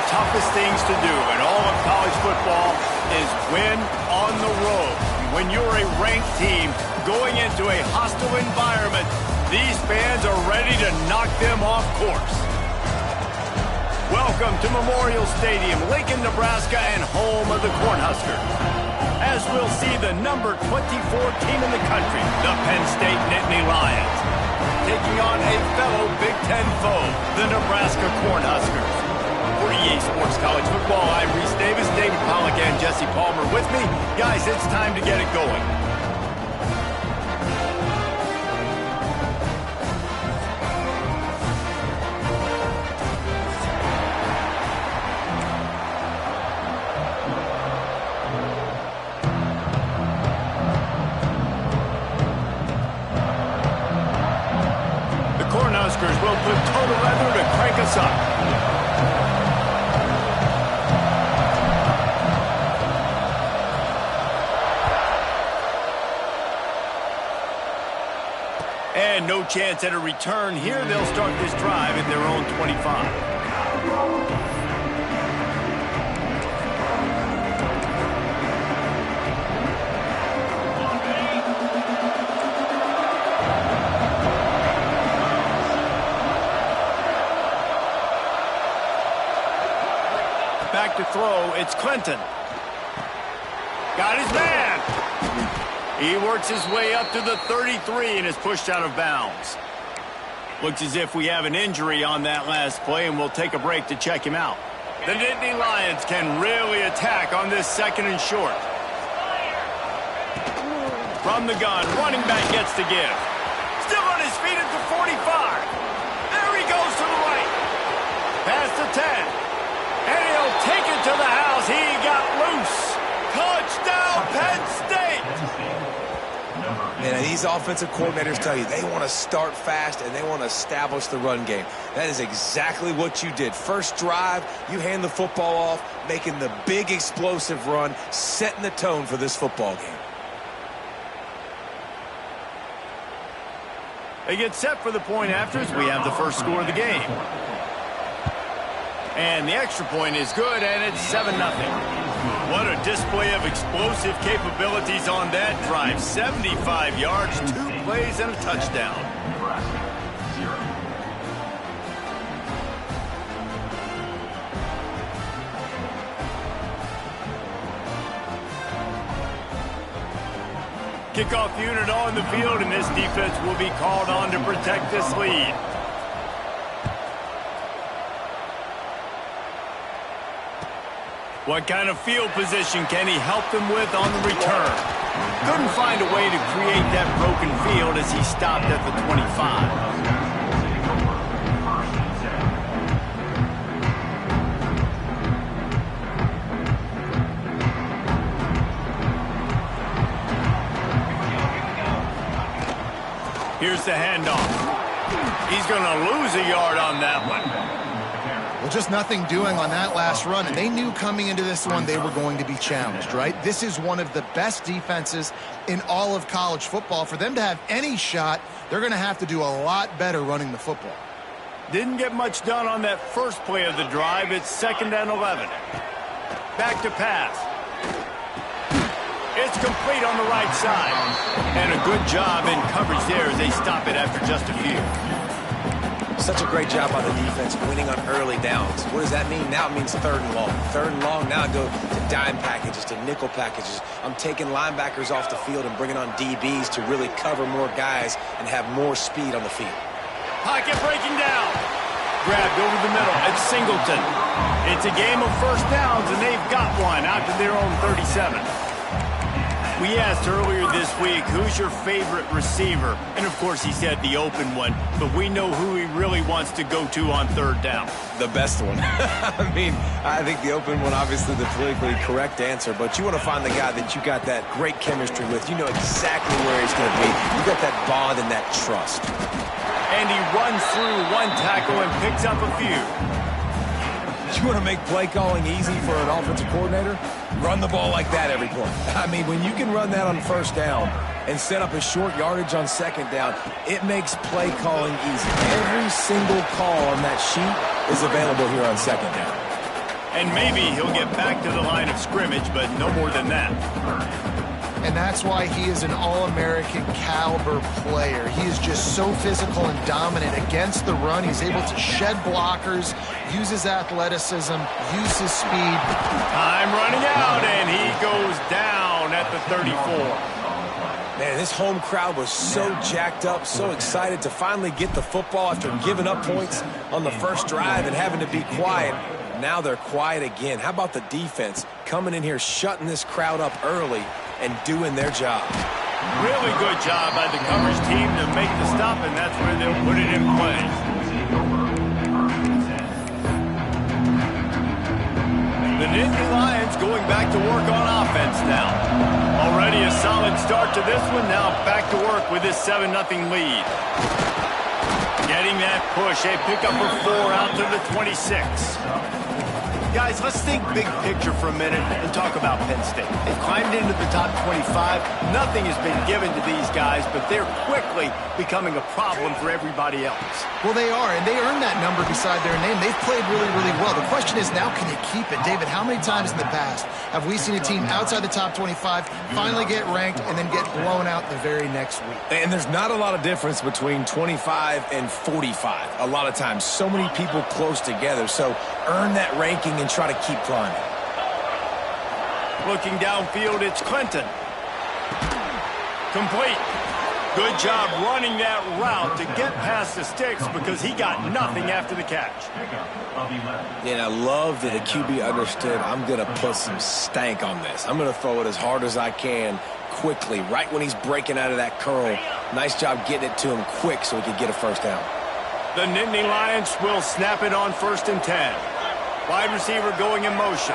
toughest things to do in all of college football is win on the road. When you're a ranked team going into a hostile environment, these fans are ready to knock them off course. Welcome to Memorial Stadium, Lincoln, Nebraska, and home of the Cornhuskers. As we'll see the number 24 team in the country, the Penn State Nittany Lions, taking on a fellow Big Ten foe, the Nebraska Cornhuskers. For EA Sports College Football, I'm Reese Davis, David Pollack, and Jesse Palmer with me. Guys, it's time to get it going. Cornhuskers will put total leather to crank us up. And no chance at a return here. They'll start this drive at their own 25. Back to throw, it's Clinton. Got his man. He works his way up to the 33 and is pushed out of bounds. Looks as if we have an injury on that last play, and we'll take a break to check him out. The Nittany Lions can really attack on this second and short. From the gun, running back gets to give. Still on his feet at the 45. There he goes to the right. Past the 10. And he'll take it to the house. He got loose. Touchdown, Penn State. Man, these offensive coordinators tell you they want to start fast and they want to establish the run game. That is exactly what you did. First drive, you hand the football off, making the big explosive run, setting the tone for this football game. They get set for the point after as we have the first score of the game. And the extra point is good, and it's 7-0. What a display of explosive capabilities on that drive. 75 yards, 2 plays, and a touchdown. Kickoff unit on the field, and this defense will be called on to protect this lead. What kind of field position can he help them with on the return? Couldn't find a way to create that broken field as he stopped at the 25. Here's the handoff. He's going to lose a yard on that one. Well, just nothing doing on that last run, and they knew coming into this one they were going to be challenged, right? This is one of the best defenses in all of college football. For them to have any shot, they're going to have to do a lot better running the football. Didn't get much done on that first play of the drive. It's 2nd and 11. Back to pass. It's complete on the right side. And a good job in coverage there as they stop it after just a few. Such a great job by the defense winning on early downs. What does that mean? Now it means 3rd and long. 3rd and long, now I go to dime packages, to nickel packages. I'm taking linebackers off the field and bringing on DBs to really cover more guys and have more speed on the field. Pocket breaking down. Grabbed over the middle. It's Singleton. It's a game of first downs, and they've got one out to their own 37. We asked earlier this week, who's your favorite receiver? And, of course, he said the open one, but we know who he really wants to go to on 3rd down. The best one. I mean, I think the open one, obviously the politically correct answer, but you want to find the guy that you got that great chemistry with. You know exactly where he's going to be. You got that bond and that trust. And he runs through one tackle and picks up a few. You want to make play calling easy for an offensive coordinator? Run the ball like that every play. I mean, when you can run that on 1st down and set up a short yardage on 2nd down, it makes play calling easy. Every single call on that sheet is available here on 2nd down. And maybe he'll get back to the line of scrimmage, but no more than that. And that's why he is an All-American caliber player. He is just so physical and dominant against the run. He's able to shed blockers, use his athleticism, use his speed. Time running out, and he goes down at the 34. Man, this home crowd was so jacked up, so excited to finally get the football after giving up points on the first drive and having to be quiet. Now they're quiet again. How about the defense coming in here, shutting this crowd up early and doing their job? Really good job by the coverage team to make the stop, and that's where they'll put it in play. The Nittany Lions going back to work on offense now. Already a solid start to this one. Now back to work with this 7-0 lead. Getting that push. A pickup of 4 out to the 26. Guys, let's think big picture for a minute and talk about Penn State. They've climbed into the top 25. Nothing has been given to these guys, but they're quickly becoming a problem for everybody else. Well, they are, and they earned that number beside their name. They've played really, really well. The question is, now can you keep it? David, how many times in the past have we seen a team outside the top 25 finally get ranked and then get blown out the very next week? And there's not a lot of difference between 25 and 45. A lot of times, so many people close together. So earn that ranking and try to keep climbing. Looking downfield, it's Clinton. Complete. Good job running that route to get past the sticks because he got nothing after the catch. And I love that the QB understood, I'm going to put some stank on this. I'm going to throw it as hard as I can quickly, right when he's breaking out of that curl. Nice job getting it to him quick so he could get a first down. The Nittany Lions will snap it on 1st and 10. Wide receiver going in motion.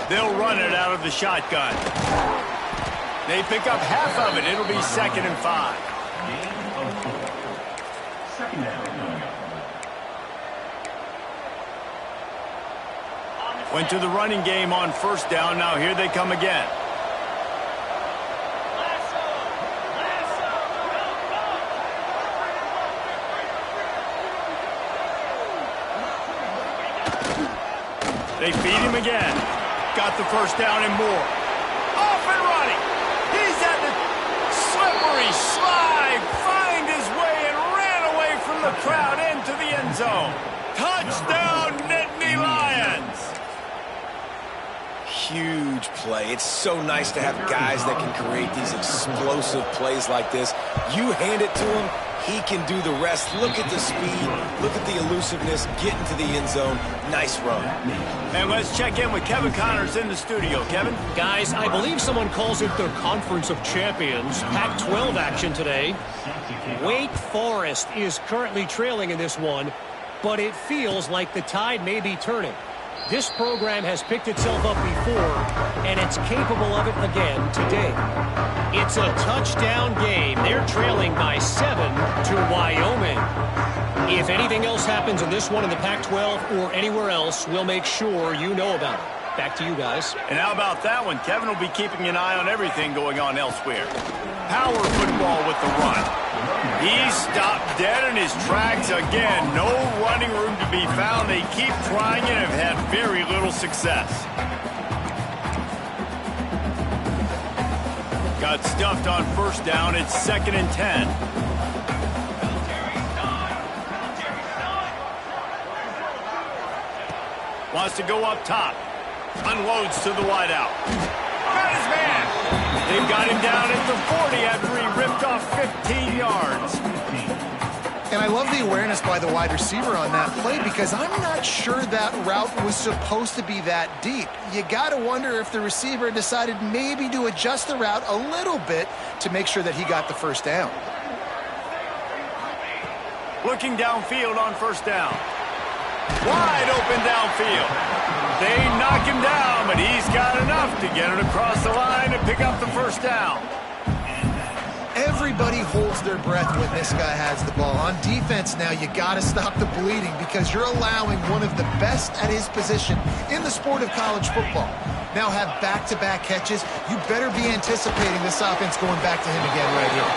They'll run it out of the shotgun. They pick up half of it. It'll be 2nd and 5. Went to the running game on 1st down. Now here they come again. They feed him again. Got the first down and more. Off and running. He's at the slippery slide. Find his way and ran away from the crowd into the end zone. Touchdown, Nittany Lions. Huge play. It's so nice to have guys that can create these explosive plays like this. You hand it to him, he can do the rest. Look at the speed. Look at the elusiveness. Get into the end zone. Nice run. And let's check in with Kevin Connors in the studio. Kevin? Guys, I believe someone calls it their Conference of Champions. Pac-12 action today. Wake Forest is currently trailing in this one, but it feels like the tide may be turning. This program has picked itself up before, and it's capable of it again today. It's a touchdown game. They're trailing by 7 to Wyoming. If anything else happens in this one in the Pac-12 or anywhere else, we'll make sure you know about it. Back to you guys. And how about that one? Kevin will be keeping an eye on everything going on elsewhere. Power football with the run. He stopped dead in his tracks again. No running room to be found. They keep trying and have had very little success. Got stuffed on 1st down. It's 2nd and 10. Wants to go up top. Unloads to the wideout. Got his man. They've got him down at the 40 after he ripped off 15 yards. And I love the awareness by the wide receiver on that play because I'm not sure that route was supposed to be that deep. You got to wonder if the receiver decided maybe to adjust the route a little bit to make sure that he got the first down. Looking downfield on 1st down. Wide open downfield. They knock him down, but he's got enough to get it across the line and pick up the first down. Everybody holds their breath when this guy has the ball. On defense now, you got to stop the bleeding because you're allowing one of the best at his position in the sport of college football. Now have back-to-back catches. You better be anticipating this offense going back to him again right here.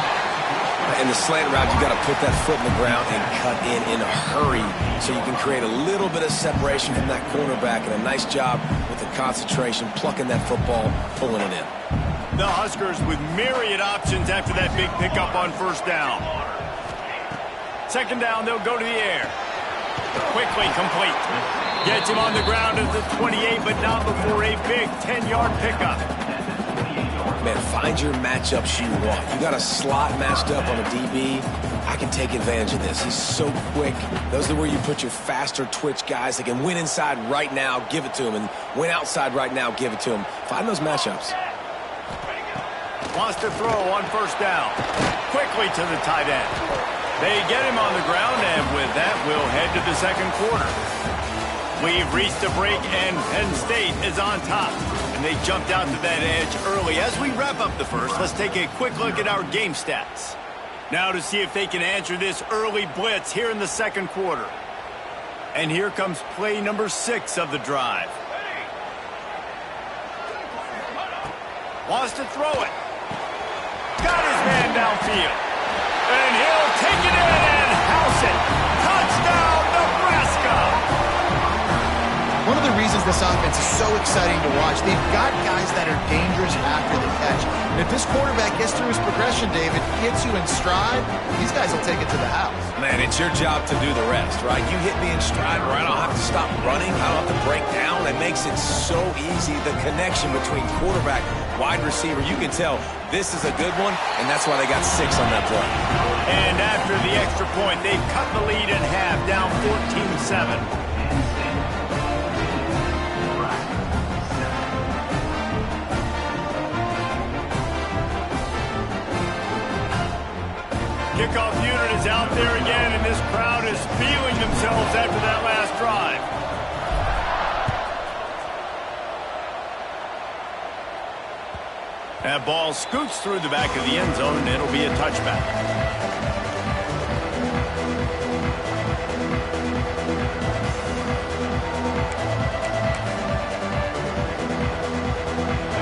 In the slant route, you got to put that foot in the ground and cut in a hurry so you can create a little bit of separation from that cornerback, and a nice job with the concentration, plucking that football, pulling it in. The Huskers with myriad options after that big pickup on first down. Second down, they'll go to the air. Quickly complete. Gets him on the ground at the 28, but not before a big 10-yard pickup. Man, find your matchups you want. You got a slot matched up on a DB. I can take advantage of this. He's so quick. Those are where you put your faster twitch guys that can win inside right now, give it to him, and win outside right now, give it to him. Find those matchups. Wants to throw on first down. Quickly to the tight end. They get him on the ground, and with that, we'll head to the second quarter. We've reached a break, and Penn State is on top. And they jumped out to that edge early. As we wrap up the first, let's take a quick look at our game stats. Now to see if they can answer this early blitz here in the second quarter. And here comes play number 6 of the drive. Wants to throw it. Got his man downfield. And he'll take it in and house it. Touchdown, Nebraska! One of the reasons this offense is so exciting to watch, they've got guys that are dangerous after the catch. And if this quarterback gets through his progression, David, gets you in stride, these guys will take it to the house. Man, it's your job to do the rest, right? You hit me in stride where I don't have to stop running. I don't have to break down. That makes it so easy. The connection between quarterback, wide receiver, you can tell this is a good one, and that's why they got 6 on that play. And after the extra point, they've cut the lead in half, down 14-7. Kickoff unit is out there again, and this crowd is feeling themselves after that last drive. That ball scoots through the back of the end zone, and it'll be a touchback.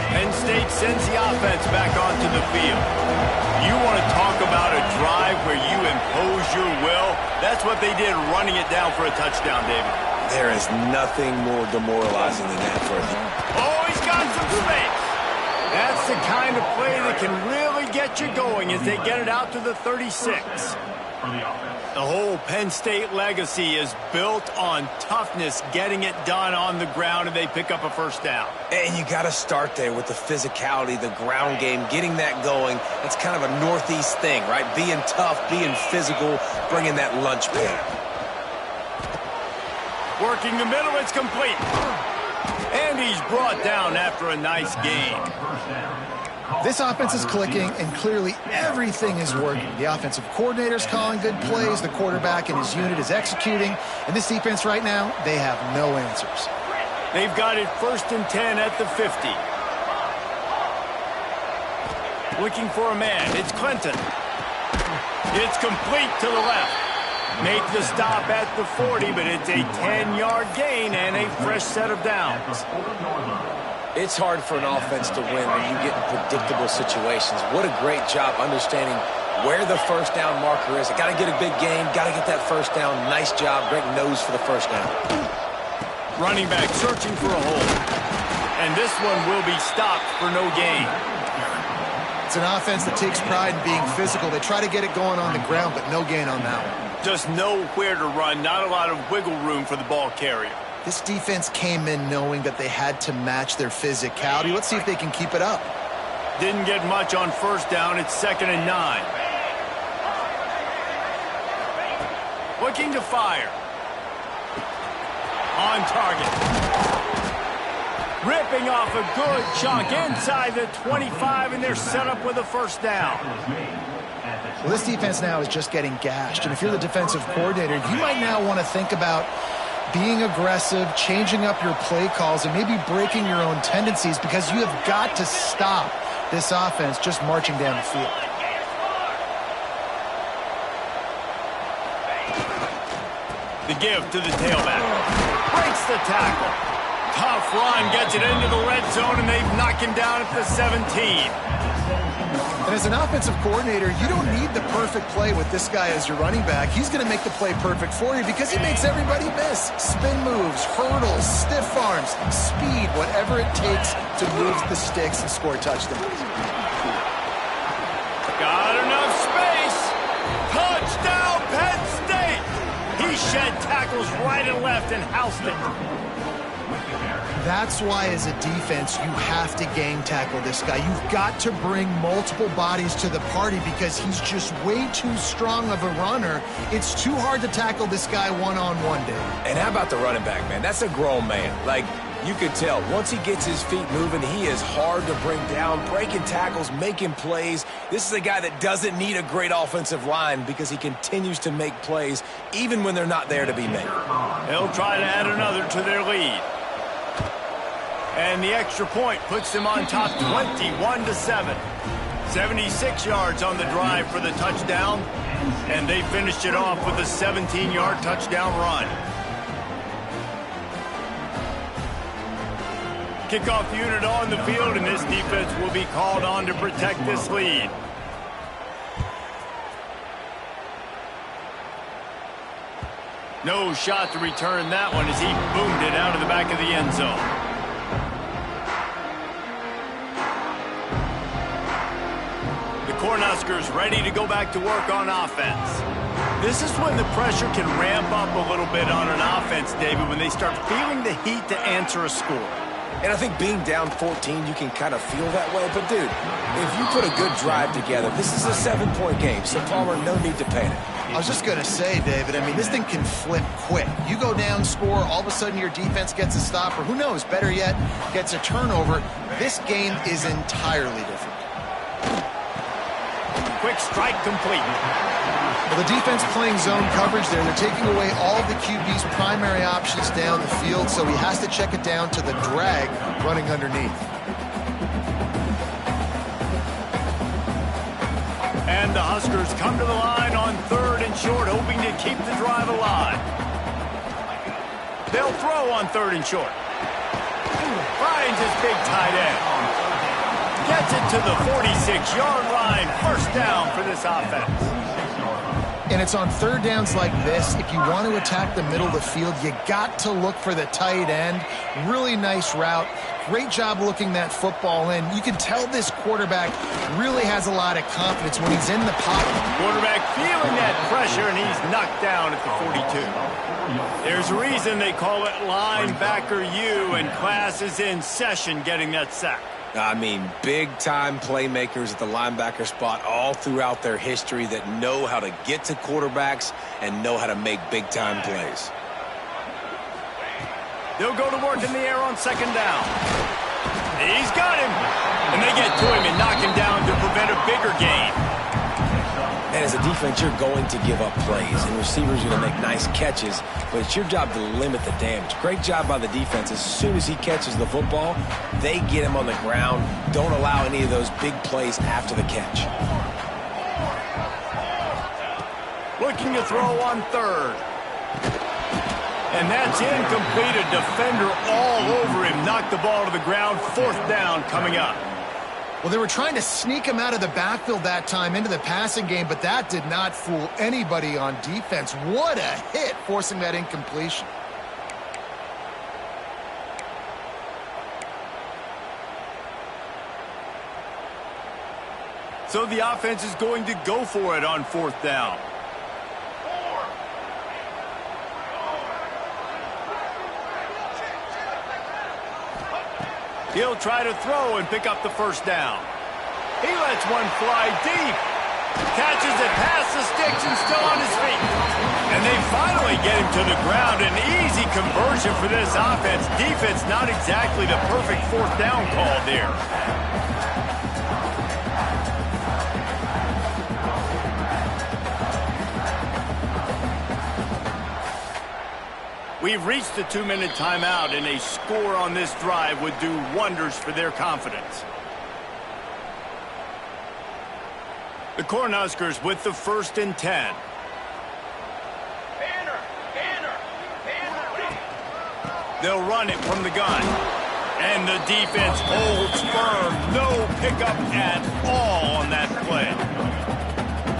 Penn State sends the offense back onto the field. You want to talk about a drive where you impose your will? That's what they did, running it down for a touchdown, David. There is nothing more demoralizing than that for him. Oh, he's got some space. That's the kind of play that can really get you going as they get it out to the 36. The whole Penn State legacy is built on toughness, getting it done on the ground, and they pick up a first down. And you got to start there with the physicality, the ground game, getting that going. That's kind of a Northeast thing, right? Being tough, being physical, bringing that lunch pail. Working the middle, it's complete. And he's brought down after a nice gain. This offense is clicking, and clearly everything is working. The offensive coordinator's calling good plays, the quarterback and his unit is executing, and this defense right now, they have no answers. They've got it 1st and 10 at the 50. Looking for a man, it's Clinton. It's complete to the left. Make the stop at the 40, but it's a 10-yard gain and a fresh set of downs. It's hard for an offense to win when you get in predictable situations. What a great job understanding where the first down marker is. Got to get a big gain, got to get that first down. Nice job, great nose for the first down. Running back searching for a hole. And this one will be stopped for no gain. It's an offense that takes pride in being physical. They try to get it going on the ground, but no gain on that one. Just nowhere to run, not a lot of wiggle room for the ball carrier. This defense came in knowing that they had to match their physicality. Let's see if they can keep it up. Didn't get much on first down. It's 2nd and 9. Looking to fire. On target. Ripping off a good chunk inside the 25, and they're set up with a first down. Well, this defense now is just getting gashed. And if you're the defensive coordinator, you might now want to think about being aggressive, changing up your play calls, and maybe breaking your own tendencies, because you have got to stop this offense just marching down the field. The give to the tailback. Breaks the tackle. Tough run, gets it into the red zone, and they've knocked him down at the 17. And as an offensive coordinator, you don't need the perfect play with this guy as your running back. He's going to make the play perfect for you because he makes everybody miss. Spin moves, hurdles, stiff arms, speed, whatever it takes to move the sticks and score touchdowns. Got enough space. Touchdown, Penn State. He shed tackles right and left and housed it. That's why, as a defense, you have to game tackle this guy. You've got to bring multiple bodies to the party because he's just way too strong of a runner. It's too hard to tackle this guy one-on-one, Dave. And how about the running back, man? That's a grown man. Like, you can tell, once he gets his feet moving, he is hard to bring down, breaking tackles, making plays. This is a guy that doesn't need a great offensive line because he continues to make plays even when they're not there to be made. They'll try to add another to their lead. And the extra point puts them on top 21-7. 76 yards on the drive for the touchdown, and they finished it off with a 17-yard touchdown run. Kickoff unit on the field, and this defense will be called on to protect this lead. No shot to return that one as he boomed it out of the back of the end zone. Cornhuskers ready to go back to work on offense. This is when the pressure can ramp up a little bit on an offense, David, when they start feeling the heat to answer a score. And I think being down 14, you can kind of feel that way. But, dude, if you put a good drive together, this is a 7-point game, so Palmer, no need to panic. I was just going to say, David, I mean, this thing can flip quick. You go down, score, all of a sudden your defense gets a stop, or who knows, better yet, gets a turnover. This game is entirely different. Quick strike complete. Well, the defense playing zone coverage there. They're taking away all of the QB's primary options down the field, so he has to check it down to the drag running underneath. And the Huskers come to the line on 3rd and short, hoping to keep the drive alive. They'll throw on 3rd and short. Finds his big tight end. Gets it to the 46-yard line. First down for this offense. And it's on 3rd downs like this. If you want to attack the middle of the field, you got to look for the tight end. Really nice route. Great job looking that football in. You can tell this quarterback really has a lot of confidence when he's in the pocket. Quarterback feeling that pressure, and he's knocked down at the 42. There's a reason they call it linebacker U, and class is in session getting that sack. I mean, big-time playmakers at the linebacker spot all throughout their history that know how to get to quarterbacks and know how to make big-time plays. They'll go to work in the air on 2nd down. He's got him. And they get to him and knock him down to prevent a bigger gain. And as a defense, you're going to give up plays, and receivers are going to make nice catches, but it's your job to limit the damage. Great job by the defense. As soon as he catches the football, they get him on the ground. Don't allow any of those big plays after the catch. Looking to throw on 3rd. And that's incomplete. A defender all over him. Knocked the ball to the ground. 4th down coming up. Well, they were trying to sneak him out of the backfield that time into the passing game, but that did not fool anybody on defense. What a hit, forcing that incompletion. So the offense is going to go for it on 4th down. He'll try to throw and pick up the 1st down. He lets one fly deep. Catches it past the sticks and still on his feet. And they finally get him to the ground. An easy conversion for this offense. Defense not exactly the perfect 4th down call there. We've reached the 2-minute timeout, and a score on this drive would do wonders for their confidence. The Cornhuskers with the 1st and 10. They'll run it from the gun. And the defense holds firm. No pickup at all on that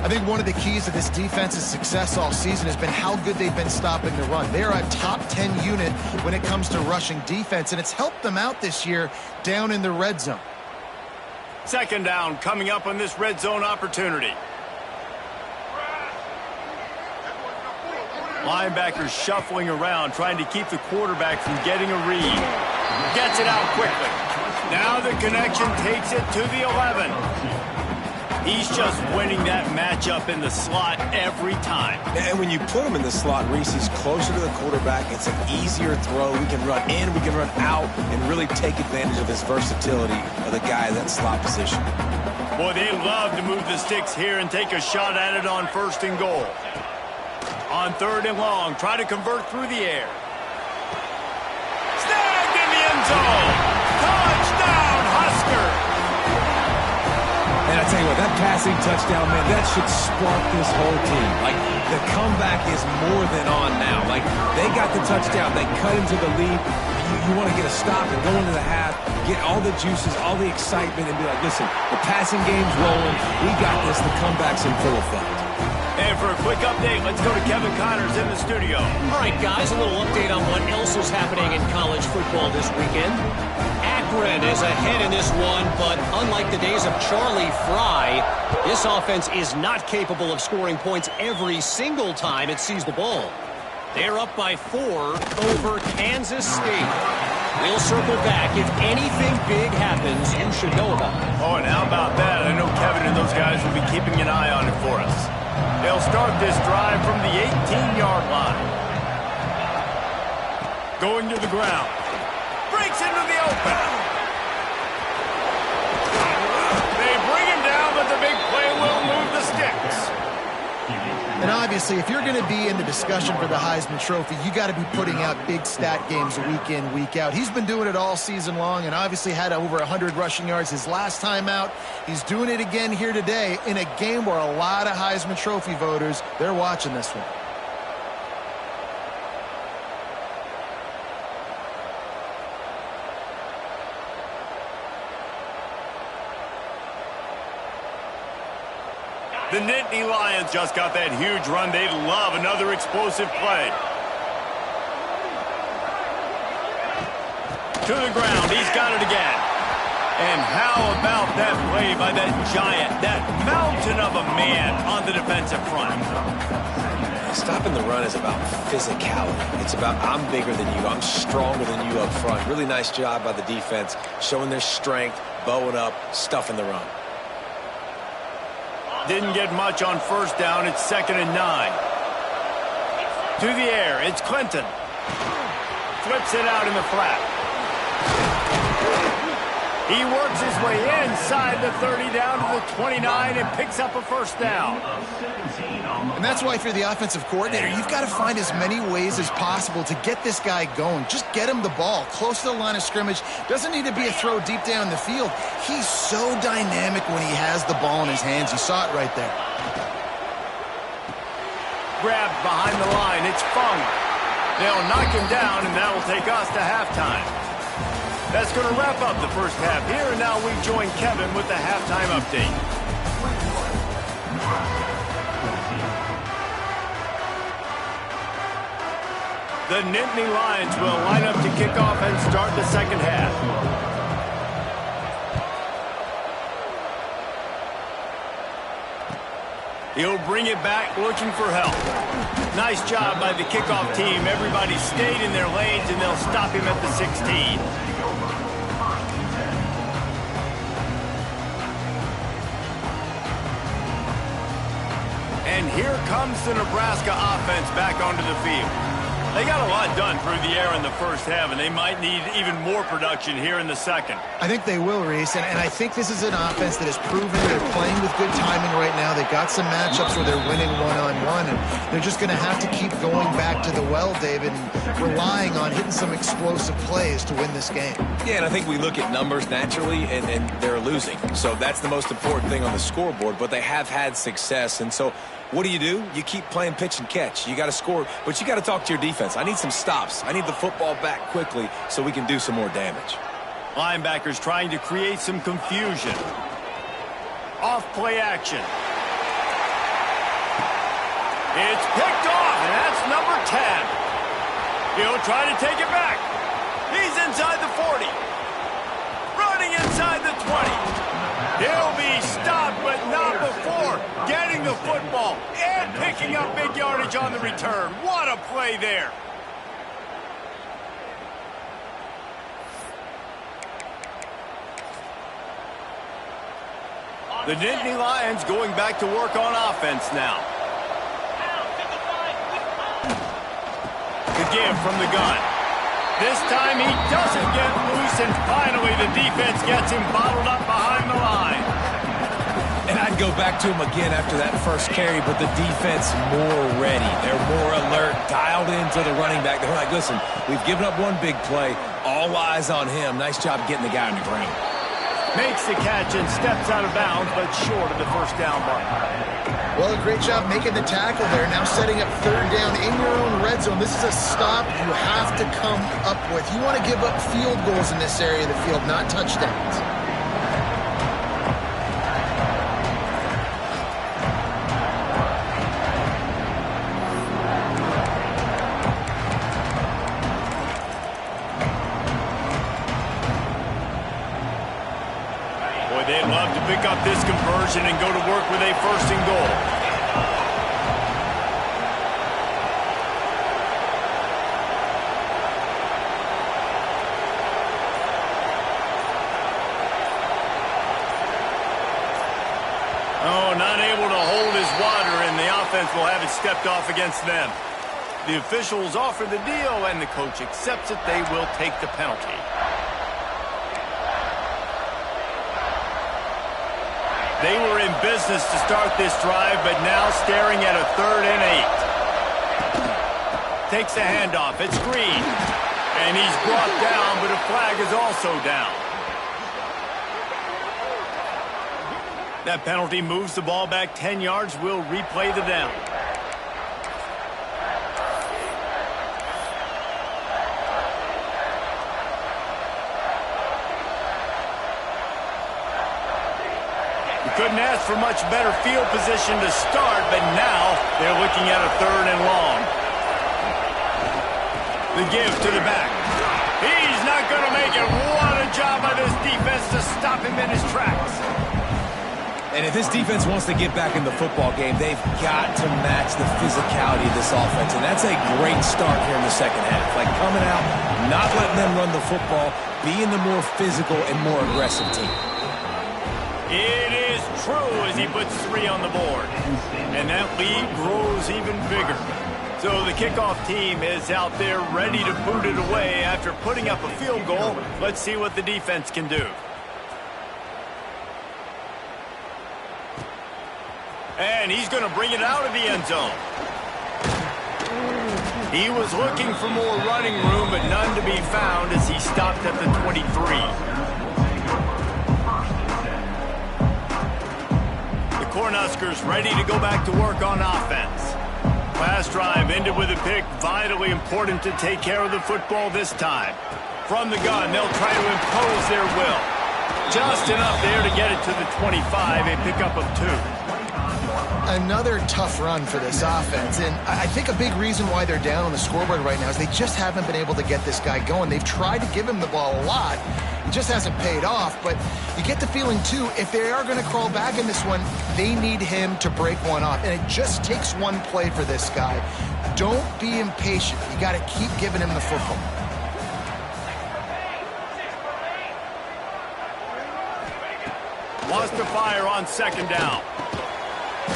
I think one of the keys to this defense's success all season has been how good they've been stopping the run. They are a top 10 unit when it comes to rushing defense, and it's helped them out this year down in the red zone. Second down coming up on this red zone opportunity. Linebackers shuffling around, trying to keep the quarterback from getting a read. Gets it out quickly. Now the connection takes it to the 11. He's just winning that matchup in the slot every time. And when you put him in the slot, Reese, he's closer to the quarterback. It's an easier throw. We can run in, we can run out, and really take advantage of his versatility of the guy in that slot position. Boy, they love to move the sticks here and take a shot at it on 1st and goal. On 3rd and long, try to convert through the air. Snagged in the end zone. Touchdown, Husker. And I tell you what, that passing touchdown, man, that should spark this whole team. Like, the comeback is more than on now. Like, they got the touchdown. They cut into the lead. You want to get a stop and go into the half, get all the juices, all the excitement, and be like, listen, the passing game's rolling. We got this. The comeback's in full effect. And for a quick update, let's go to Kevin Connors in the studio. All right, guys, a little update on what else is happening in college football this weekend. Akron is ahead in this one, but unlike the days of Charlie Fry, this offense is not capable of scoring points every single time it sees the ball. They're up by 4 over Kansas State. We'll circle back. If anything big happens, you should know about it. Oh, and how about that? I know Kevin and those guys will be keeping an eye on it for us. They'll start this drive from the 18-yard line. Going to the ground. Breaks into the open. They bring him down, but the big play will move the sticks. And obviously, if you're going to be in the discussion for the Heisman Trophy, you got to be putting out big stat games week in, week out. He's been doing it all season long and obviously had over 100 rushing yards his last time out. He's doing it again here today in a game where a lot of Heisman Trophy voters, they're watching this one. The Nittany Lions just got that huge run. They'd love another explosive play. To the ground. He's got it again. And how about that play by that giant, that mountain of a man on the defensive front? Stopping the run is about physicality. It's about I'm bigger than you. I'm stronger than you up front. Really nice job by the defense, showing their strength, bowing up, stuffing the run. Didn't get much on 1st down. It's 2nd and 9. To the air. It's Clinton. Flips it out in the flat. He works his way inside the 30 down to the 29 and picks up a 1st down. And that's why if you're the offensive coordinator, you've got to find as many ways as possible to get this guy going. Just get him the ball close to the line of scrimmage. Doesn't need to be a throw deep down the field. He's so dynamic when he has the ball in his hands. You saw it right there. Grabbed behind the line. It's Fung. They'll knock him down, and that will take us to halftime. That's going to wrap up the first half here, and now we join Kevin with the halftime update. The Nittany Lions will line up to kick off and start the second half. He'll bring it back looking for help. Nice job by the kickoff team. Everybody stayed in their lanes, and they'll stop him at the 16. And here comes the Nebraska offense back onto the field. They got a lot done through the air in the first half, and they might need even more production here in the second. I think they will, Reese, and I think this is an offense that has proven they're playing with good timing right now. They've got some matchups where they're winning one-on-one, and they're just going to have to keep going back to the well, David, and relying on hitting some explosive plays to win this game. Yeah, and I think we look at numbers naturally, and they're losing. So that's the most important thing on the scoreboard, but they have had success, and so what do? You keep playing pitch and catch. You got to score, but you got to talk to your defense. I need some stops. I need the football back quickly so we can do some more damage. Linebackers trying to create some confusion. Off play action. It's picked off, and that's number 10. He'll try to take it back. He's inside the 40. Running inside the 20. He'll be stopped, but not before getting the football and picking up big yardage on the return. What a play there. The Nittany Lions going back to work on offense now. The give from the gun. This time he doesn't get loose, and finally the defense gets him bottled up behind the line. And I'd go back to him again after that first carry, but the defense more ready. They're more alert, dialed into the running back. They're like, listen, we've given up one big play. All eyes on him. Nice job getting the guy on the ground. Makes the catch and steps out of bounds, but short of the first down mark. Well, a great job making the tackle there. Now setting up third down in your own red zone. This is a stop you have to come up with. You want to give up field goals in this area of the field, not touchdowns. They'd love to pick up this conversion and go to work with a first and goal. Oh, not able to hold his water, and the offense will have it stepped off against them. The officials offer the deal, and the coach accepts it. They will take the penalty. They were in business to start this drive, but now staring at a 3rd and 8. Takes the handoff. It's Green. And he's brought down, but a flag is also down. That penalty moves the ball back 10 yards. We'll replay the down. Couldn't ask for much better field position to start, but now they're looking at a 3rd and long. The give to the back. He's not going to make it. What a job by this defense to stop him in his tracks. And if this defense wants to get back in the football game, they've got to match the physicality of this offense. And that's a great start here in the second half. Like coming out, not letting them run the football, being the more physical and more aggressive team. It is true as he puts 3 on the board. And that lead grows even bigger. So the kickoff team is out there ready to boot it away after putting up a field goal. Let's see what the defense can do. And he's going to bring it out of the end zone. He was looking for more running room, but none to be found as he stopped at the 23. Cornhuskers ready to go back to work on offense. Last drive ended with a pick. Vitally important to take care of the football this time. From the gun, they'll try to impose their will. Just enough there to get it to the 25, a pickup of 2. Another tough run for this offense, and I think a big reason why they're down on the scoreboard right now is they just haven't been able to get this guy going. They've tried to give him the ball a lot. It just hasn't paid off, but you get the feeling, too, if they are going to crawl back in this one, they need him to break one off, and it just takes one play for this guy. Don't be impatient. You got to keep giving him the football. Wants to fire on 2nd down.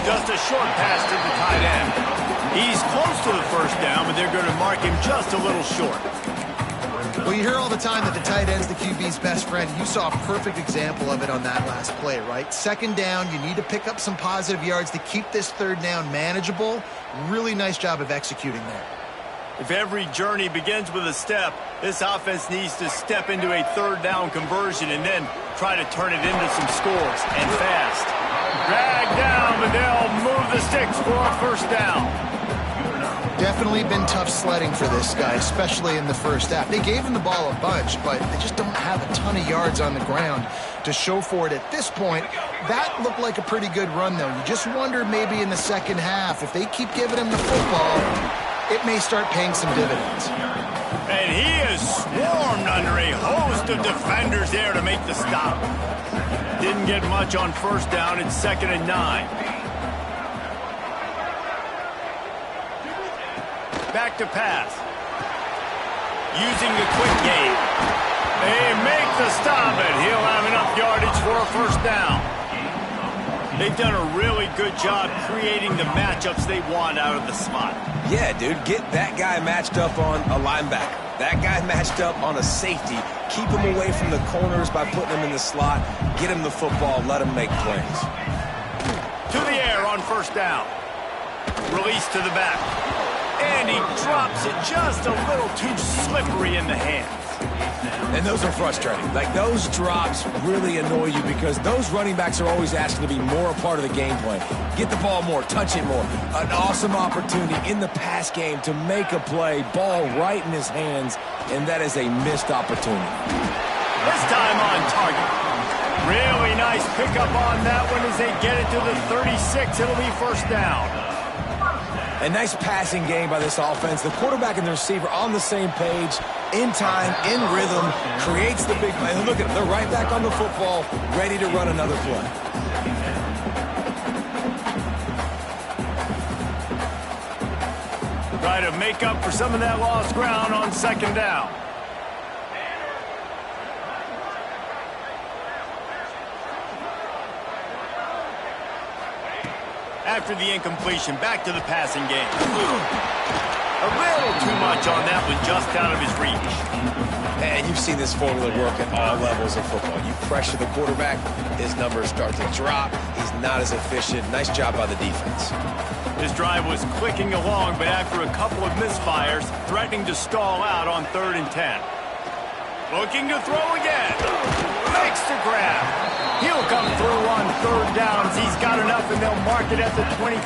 Just a short pass to the tight end. He's close to the 1st down, but they're going to mark him just a little short. Well, you hear all the time that the tight end's the QB's best friend. You saw a perfect example of it on that last play, right? 2nd down, you need to pick up some positive yards to keep this 3rd down manageable. Really nice job of executing there. If every journey begins with a step, this offense needs to step into a 3rd down conversion and then try to turn it into some scores, and fast. Drag down, but they'll move the sticks for a 1st down. Definitely definitely been tough sledding for this guy, especially in the first half. They gave him the ball a bunch, but they just don't have a ton of yards on the ground to show for it at this point. That looked like a pretty good run, though. You just wonder maybe in the second half, if they keep giving him the football, it may start paying some dividends. And he is swarmed under a host of defenders there to make the stop. Didn't get much on first down. It's 2nd and 9. Back to pass. Using the quick game. They make the stop, and he'll have enough yardage for a first down. They've done a really good job creating the matchups they want out of the slot. Yeah, dude, get that guy matched up on a linebacker. That guy matched up on a safety. Keep him away from the corners by putting him in the slot. Get him the football. Let him make plays. To the air on first down. Release to the back. And he drops it just a little too slippery in the hands. And those are frustrating. Like, those drops really annoy you because those running backs are always asking to be more a part of the game plan. Get the ball more, touch it more. An awesome opportunity in the pass game to make a play, ball right in his hands, and that is a missed opportunity. This time on target. Really nice pickup on that one as they get it to the 36. It'll be first down. A nice passing game by this offense. The quarterback and the receiver on the same page, in time, in rhythm, creates the big play. And look at them. They're right back on the football, ready to run another play. Try to make up for some of that lost ground on second down. After the incompletion, back to the passing game. A little too much on that one, just out of his reach. And you've seen this formula work at all levels of football. You pressure the quarterback, his numbers start to drop. He's not as efficient. Nice job by the defense. This drive was clicking along, but after a couple of misfires, threatening to stall out on 3rd and 10. Looking to throw again. Makes the grab. He'll come through on 3rd downs. He's got enough, and they'll mark it at the 23.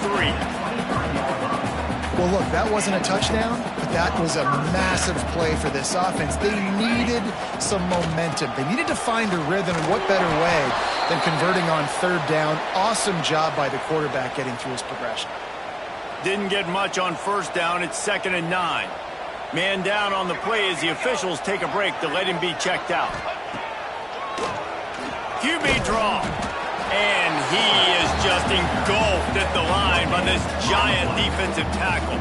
Well, look, that wasn't a touchdown, but that was a massive play for this offense. They needed some momentum. They needed to find a rhythm, and what better way than converting on 3rd down. Awesome job by the quarterback getting through his progression. Didn't get much on first down. It's 2nd and 9. Man down on the play as the officials take a break to let him be checked out. QB draw. And he is just engulfed at the line by this giant defensive tackle.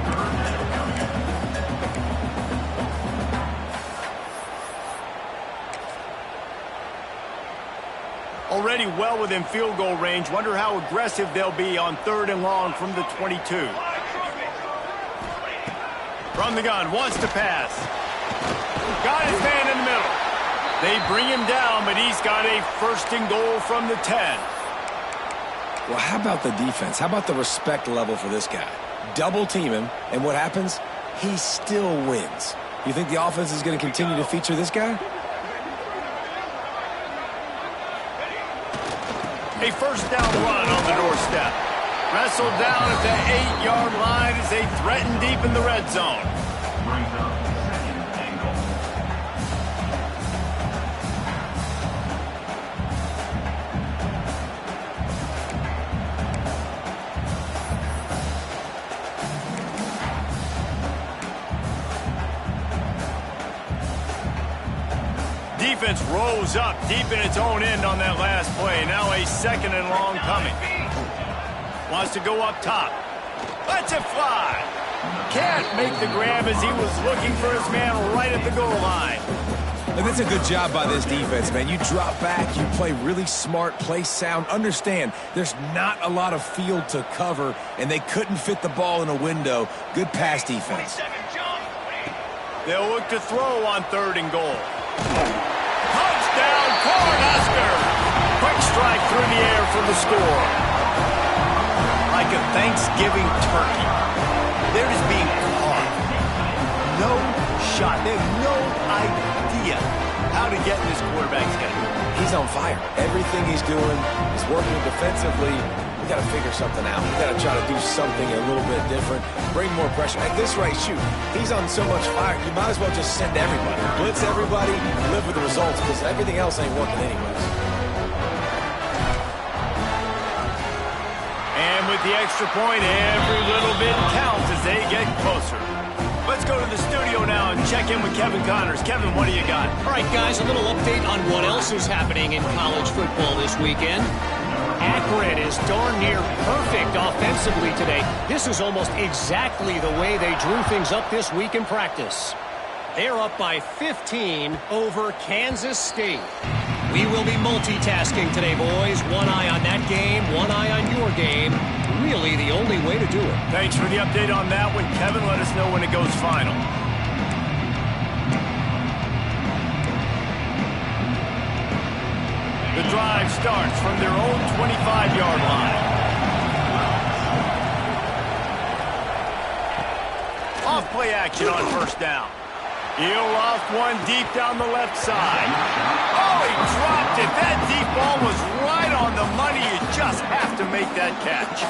Already well within field goal range. Wonder how aggressive they'll be on 3rd and long from the 22. From the gun, wants to pass. Got his man in the middle. They bring him down, but he's got a 1st and goal from the 10. Well, how about the defense? How about the respect level for this guy? Double team him, and what happens? He still wins. You think the offense is going to continue to feature this guy? A 1st down run on the doorstep. Wrestled down at the 8-yard line as they threaten deep in the red zone. Defense rose up deep in its own end on that last play. Now a 2nd and long coming. Wants to go up top. Lets it fly. Can't make the grab as he was looking for his man right at the goal line. And that's a good job by this defense, man. You drop back, you play really smart, play sound. Understand, there's not a lot of field to cover, and they couldn't fit the ball in a window. Good pass defense. They'll look to throw on 3rd and goal. Touchdown, Cornhusker! Quick strike through the air for the score. Like a Thanksgiving turkey. They're just being caught. No shot. They have no idea how to get in this quarterback's head. He's on fire. Everything he's doing is working defensively, we got to figure something out. We got to try to do something a little bit different, bring more pressure. At this rate, shoot, he's on so much fire, you might as well just send everybody. Blitz everybody, live with the results, because everything else ain't working anyways. And with the extra point, every little bit counts as they get closer. Let's go to the studio now and check in with Kevin Connors. Kevin, what do you got? All right, guys, a little update on what else is happening in college football this weekend. Akron is darn near perfect offensively today. This is almost exactly the way they drew things up this week in practice. They're up by 15 over Kansas State. We will be multitasking today, boys. One eye on that game, one eye on your game. Really the only way to do it. Thanks for the update on that one, Kevin. Let us know when it goes final. The drive starts from their own 25-yard line. Off play action on first down. He'll loft one deep down the left side. Oh, he dropped it. That deep ball was right on the money. You just have to make that catch.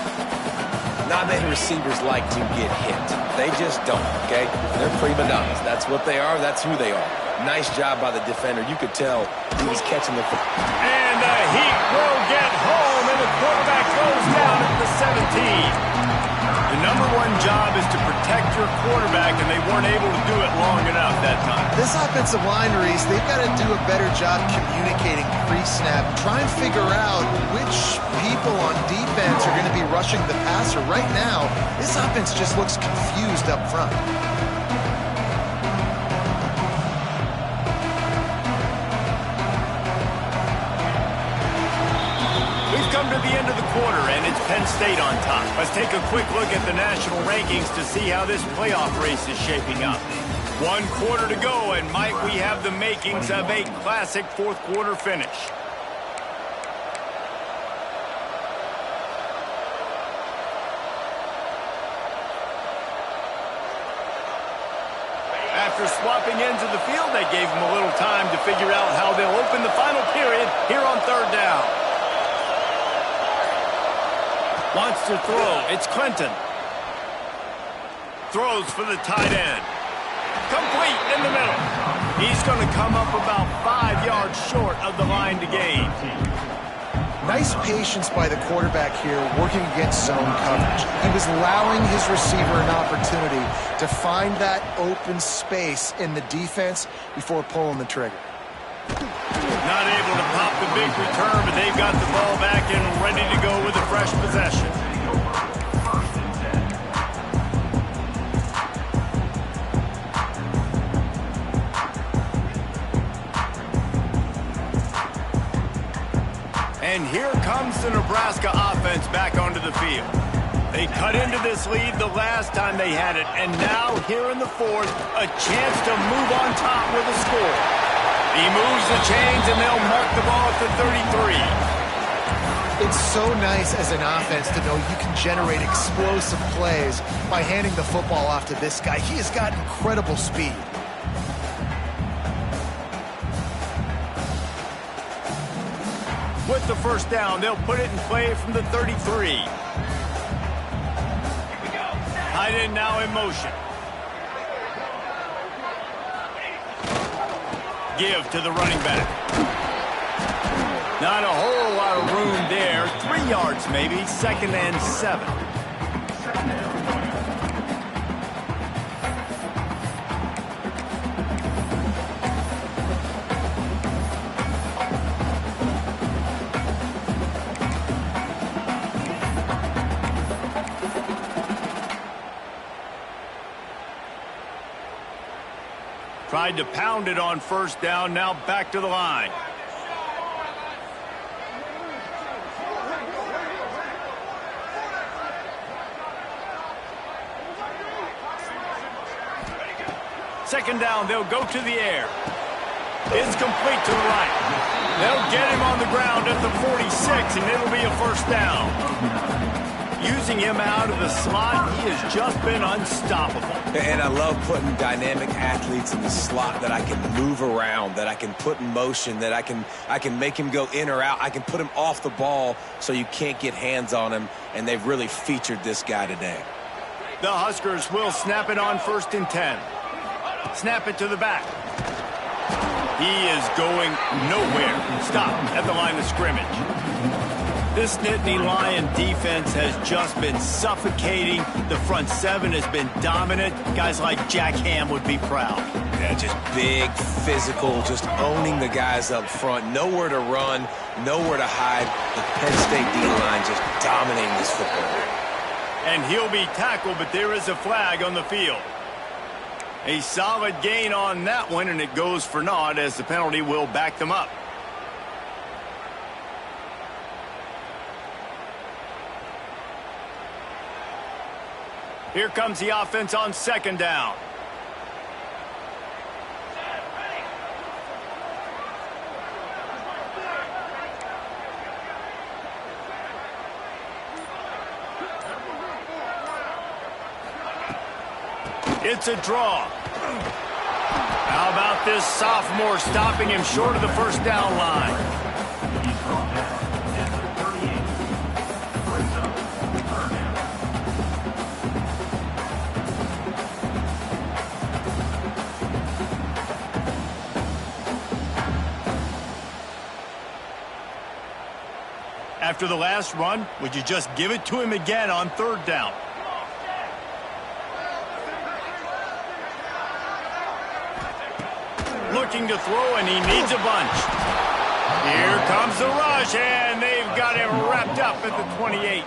Not many receivers like to get hit. They just don't, okay? They're prima donnas. That's what they are. That's who they are. Nice job by the defender. You could tell he was catching the... And the Heat will get home, and the quarterback goes down at the 17. The number one job is to protect your quarterback, and they weren't able to do it long enough that time. This offensive line, Reese, they've got to do a better job communicating pre-snap. Try and figure out which people on defense are going to be rushing the passer. Right now, this offense just looks confused up front. Come to the end of the quarter, and it's Penn State on top. Let's take a quick look at the national rankings to see how this playoff race is shaping up. 1 quarter to go, and might we have the makings of a classic fourth quarter finish. After swapping ends of the field, they gave them a little time to figure out how they'll open the final period here on third down. Wants to throw. It's Clinton. Throws for the tight end. Complete in the middle. He's going to come up about 5 yards short of the line to gain. Nice patience by the quarterback here working against zone coverage. He was allowing his receiver an opportunity to find that open space in the defense before pulling the trigger. Not able to pop the big return, but they've got the ball back and ready to go with a fresh possession. And here comes the Nebraska offense back onto the field. They cut into this lead the last time they had it, and now here in the fourth, a chance to move on top with a score. He moves the chains, and they'll mark the ball at the 33. It's so nice as an offense to know you can generate explosive plays by handing the football off to this guy. He has got incredible speed. With the first down, they'll put it in play from the 33. Tight end now in motion. Give to the running back. Not a whole lot of room there. 3 yards maybe. 2nd and 7. Tried to pound it on first down, now back to the line. Second down, they'll go to the air. It's complete to the right. They'll get him on the ground at the 46, and it'll be a first down. Using him out of the slot, he has just been unstoppable. And I love putting dynamic athletes in the slot that I can move around, that I can put in motion, that I can make him go in or out. I can put him off the ball so you can't get hands on him, and they've really featured this guy today. The Huskers will snap it on 1st and 10. Snap it to the back. He is going nowhere. Stop at the line of scrimmage. This Nittany Lion defense has just been suffocating. The front seven has been dominant. Guys like Jack Ham would be proud. Yeah, just big, physical, just owning the guys up front. Nowhere to run, nowhere to hide. The Penn State D-line just dominating this football. And he'll be tackled, but there is a flag on the field. A solid gain on that one, and it goes for naught as the penalty will back them up. Here comes the offense on 2nd down. It's a draw. How about this sophomore stopping him short of the 1st down line? After the last run, would you just give it to him again on 3rd down? Looking to throw, and he needs a bunch. Here comes the rush, and they've got him wrapped up at the 28.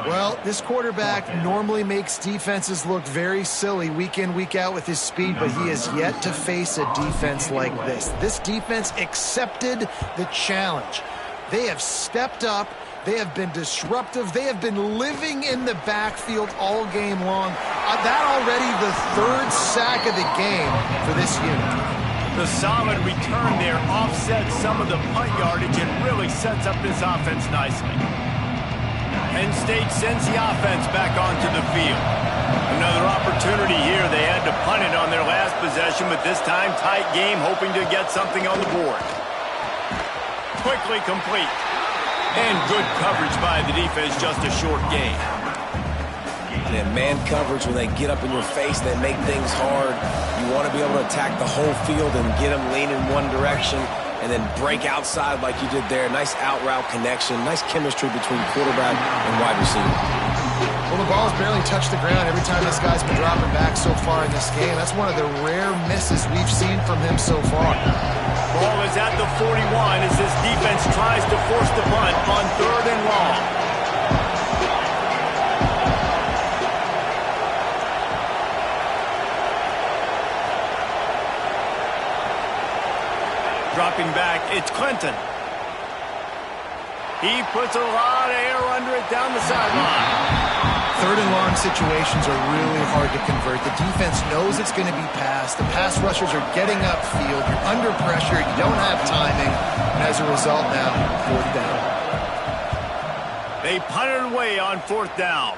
Well, this quarterback normally makes defenses look very silly week in, week out with his speed, but he has yet to face a defense like this. This defense accepted the challenge. They have stepped up. They have been disruptive. They have been living in the backfield all game long. That already the 3rd sack of the game for this unit. The solid return there offsets some of the punt yardage and really sets up this offense nicely. Penn State sends the offense back onto the field. Another opportunity here. They had to punt it on their last possession, but this time tight game, hoping to get something on the board. Quickly complete. And good coverage by the defense, just a short gain. And man coverage, when they get up in your face, they make things hard. You want to be able to attack the whole field and get them lean in one direction and then break outside like you did there. Nice out-route connection, nice chemistry between quarterback and wide receiver. Well, the ball's barely touched the ground every time this guy's been dropping back so far in this game. That's one of the rare misses we've seen from him so far. Ball is at the 41 as this defense tries to force the punt on 3rd and long. Dropping back, it's Clinton. He puts a lot of air under it down the sideline. 3rd and long situations are really hard to convert. The defense knows it's going to be passed. The pass rushers are getting upfield. You're under pressure. You don't have timing. And as a result now, 4th down. They punt it away on 4th down.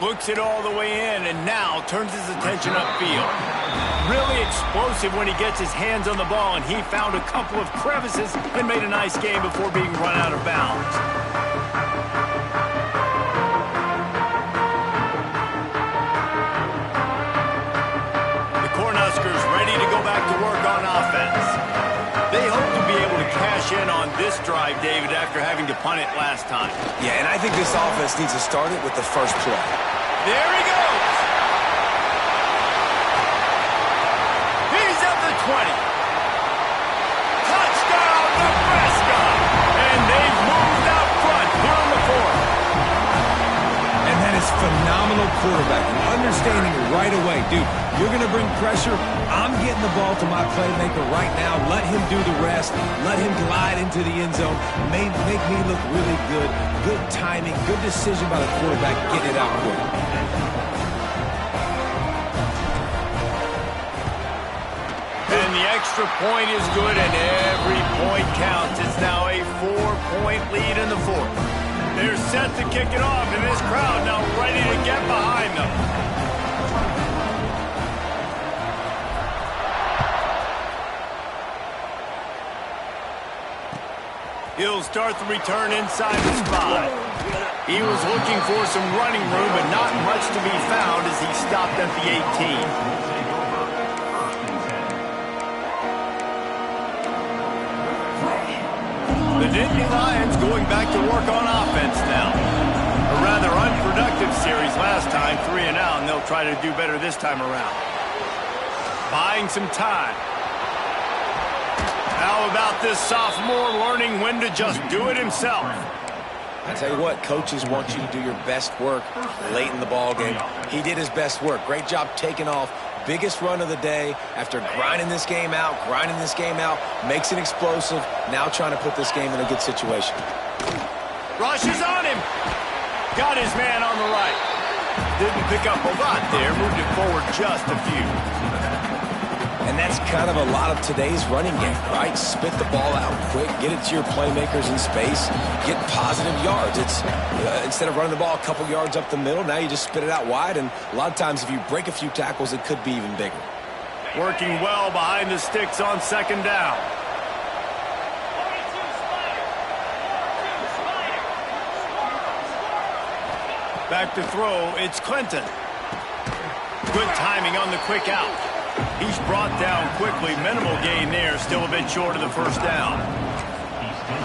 Looks it all the way in and now turns his attention upfield. Really explosive when he gets his hands on the ball, and he found a couple of crevices and made a nice game before being run out of bounds. The Cornhuskers ready to go back to work on offense. They hope to be able to cash in on this drive, David, after having to punt it last time. Yeah, and I think this offense needs to start it with the first play. There he goes. He's at the 20. Touchdown, Nebraska. And they've moved out front here in the 4th. And that is phenomenal quarterbacking. Understanding right away. Dude, you're going to bring pressure. I'm getting the ball to my playmaker right now. Let him do the rest. Let him glide into the end zone. Make me look really good. Good timing. Good decision by the quarterback. Getting it out quick. And the extra point is good, and every point counts. It's now a 4-point lead in the 4th. They're set to kick it off, and this crowd now ready to get behind them. He'll start the return inside the spot. He was looking for some running room, but not much to be found as he stopped at the 18. The Nittany Lions going back to work on offense now. A rather unproductive series last time, 3 and out, and they'll try to do better this time around. Buying some time. How about this sophomore learning when to just do it himself? I tell you what, coaches want you to do your best work late in the ball game. He did his best work. Great job taking off. Biggest run of the day after grinding this game out, makes it explosive. Now trying to put this game in a good situation. Rushes on him. Got his man on the right. Didn't pick up a lot there. Moved it forward just a few. And that's kind of a lot of today's running game, right? Spit the ball out quick, get it to your playmakers in space, get positive yards. It's instead of running the ball a couple yards up the middle, now you just spit it out wide, and a lot of times if you break a few tackles, it could be even bigger. Working well behind the sticks on second down. Back to throw, it's Clinton. Good timing on the quick out. He's brought down quickly. Minimal gain there. Still a bit short of the first down.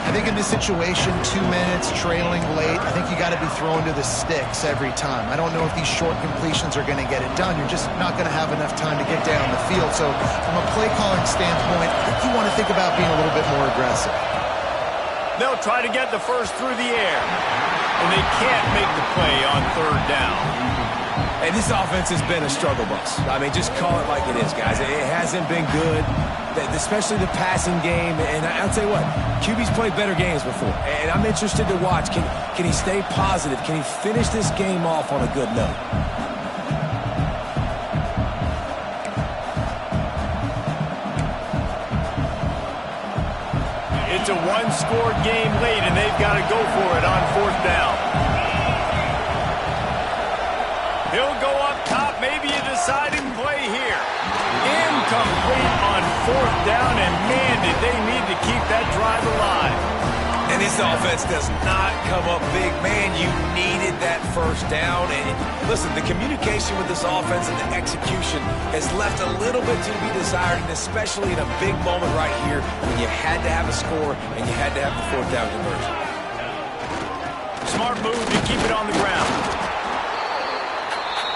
I think in this situation, 2 minutes, trailing late, I think you got to be throwing to the sticks every time. I don't know if these short completions are going to get it done. You're just not going to have enough time to get down the field. So from a play calling standpoint, I think you want to think about being a little bit more aggressive. They'll try to get the first through the air. And they can't make the play on third down. And this offense has been a struggle bus. I mean, just call it like it is, guys. It hasn't been good, especially the passing game. And I'll tell you what, QB's played better games before. And I'm interested to watch. Can he stay positive? Can he finish this game off on a good note? It's a one-score game late, and they've got to go for it on fourth down. He'll go up top, maybe a deciding play here. Incomplete on fourth down, and man, did they need to keep that drive alive. And this offense does not come up big. Man, you needed that first down. And listen, the communication with this offense and the execution has left a little bit to be desired, and especially in a big moment right here when you had to have a score and you had to have the fourth down conversion. Smart move to keep it on the ground.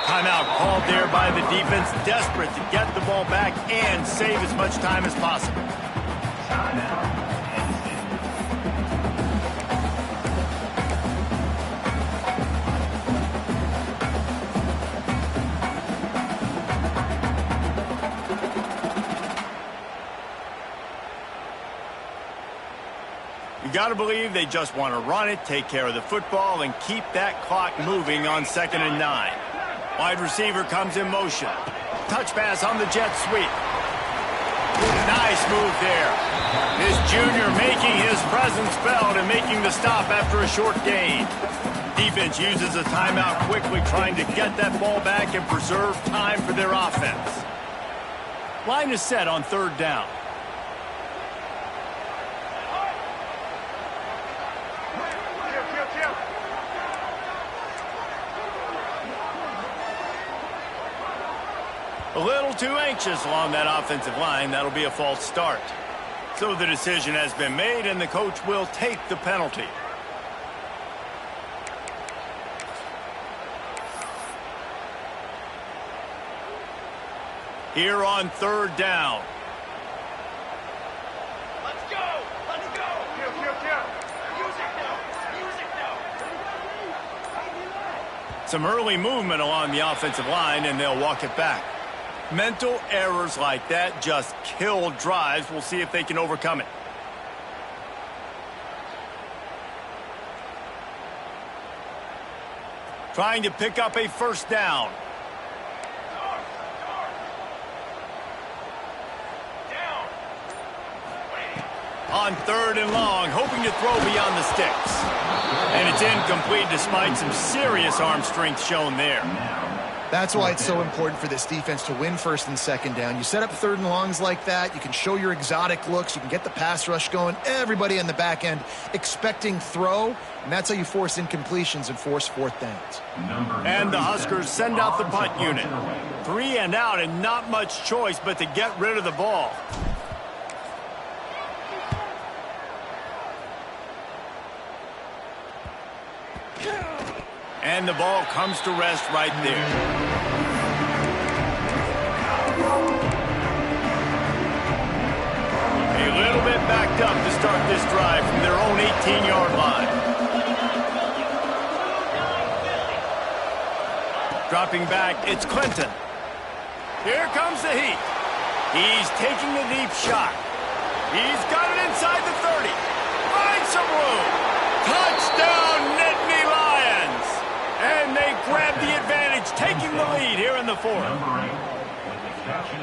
Timeout called there by the defense, desperate to get the ball back and save as much time as possible. You got to believe they just want to run it, take care of the football, and keep that clock moving on 2nd and 9. Wide receiver comes in motion. Touch pass on the jet sweep. Nice move there. This junior making his presence felt and making the stop after a short gain. Defense uses a timeout quickly, trying to get that ball back and preserve time for their offense. Line is set on third down. A little too anxious along that offensive line. That'll be a false start. So the decision has been made, and the coach will take the penalty. Here on third down. Let's go! Let's go! Music now! Music now! Some early movement along the offensive line, and they'll walk it back. Mental errors like that just kill drives. We'll see if they can overcome it. Trying to pick up a first down. On third and long, hoping to throw beyond the sticks. And it's incomplete despite some serious arm strength shown there. That's why it's so important for this defense to win first and second down. You set up third and longs like that, you can show your exotic looks, you can get the pass rush going, everybody in the back end expecting throw, and that's how you force incompletions and force fourth downs. And the Huskers send out the punt unit. 3 and out and not much choice but to get rid of the ball. And the ball comes to rest right there. A little bit backed up to start this drive from their own 18-yard line. Dropping back, it's Clinton. Here comes the heat. He's taking the deep shot. He's got it inside the 30. Finds some room. Touchdown, Nittany Lions! And they grab the advantage, taking the lead here in the fourth.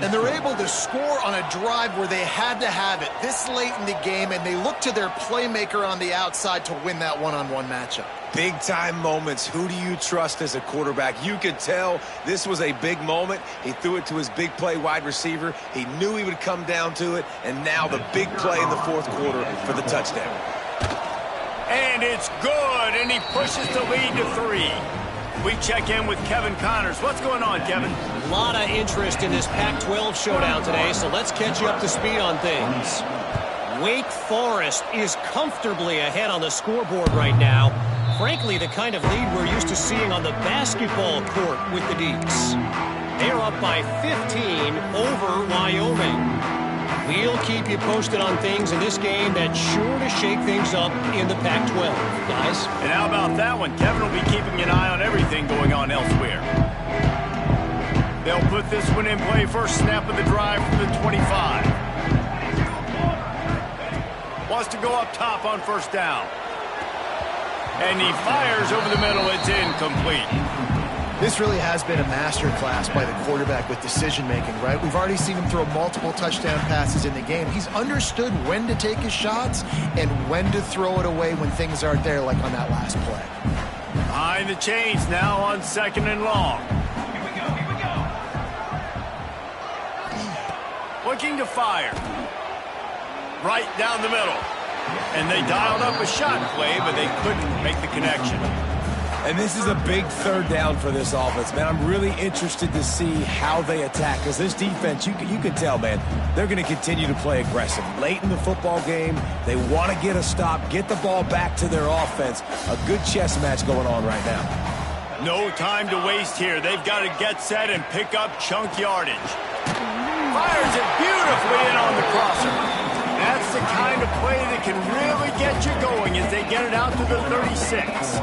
And they're able to score on a drive where they had to have it this late in the game, and they look to their playmaker on the outside to win that one-on-one matchup. Big-time moments. Who do you trust as a quarterback? You could tell this was a big moment. He threw it to his big play wide receiver. He knew he would come down to it, and now the big play in the fourth quarter for the touchdown. And it's good, and he pushes the lead to 3. We check in with Kevin Connors. What's going on, Kevin? A lot of interest in this Pac-12 showdown today, so let's catch you up to speed on things. Wake Forest is comfortably ahead on the scoreboard right now. Frankly, the kind of lead we're used to seeing on the basketball court with the Deacs. They're up by 15 over Wyoming. We'll keep you posted on things in this game that's sure to shake things up in the Pac-12, guys. And how about that one? Kevin will be keeping an eye on everything going on elsewhere. They'll put this one in play first snap of the drive from the 25. Wants to go up top on first down. And he fires over the middle. It's incomplete. This really has been a master class by the quarterback with decision-making, right? We've already seen him throw multiple touchdown passes in the game. He's understood when to take his shots and when to throw it away when things aren't there, like on that last play. Behind the chains now on second and long. Looking to fire. Right down the middle. And they dialed up a shot play, but they couldn't make the connection. And this is a big third down for this offense, man. I'm really interested to see how they attack, because this defense, you can tell, man, they're going to continue to play aggressive. Late in the football game, they want to get a stop, get the ball back to their offense. A good chess match going on right now. No time to waste here. They've got to get set and pick up chunk yardage. Fires it beautifully in on the crosser. That's the kind of play that can really get you going as they get it out to the 36.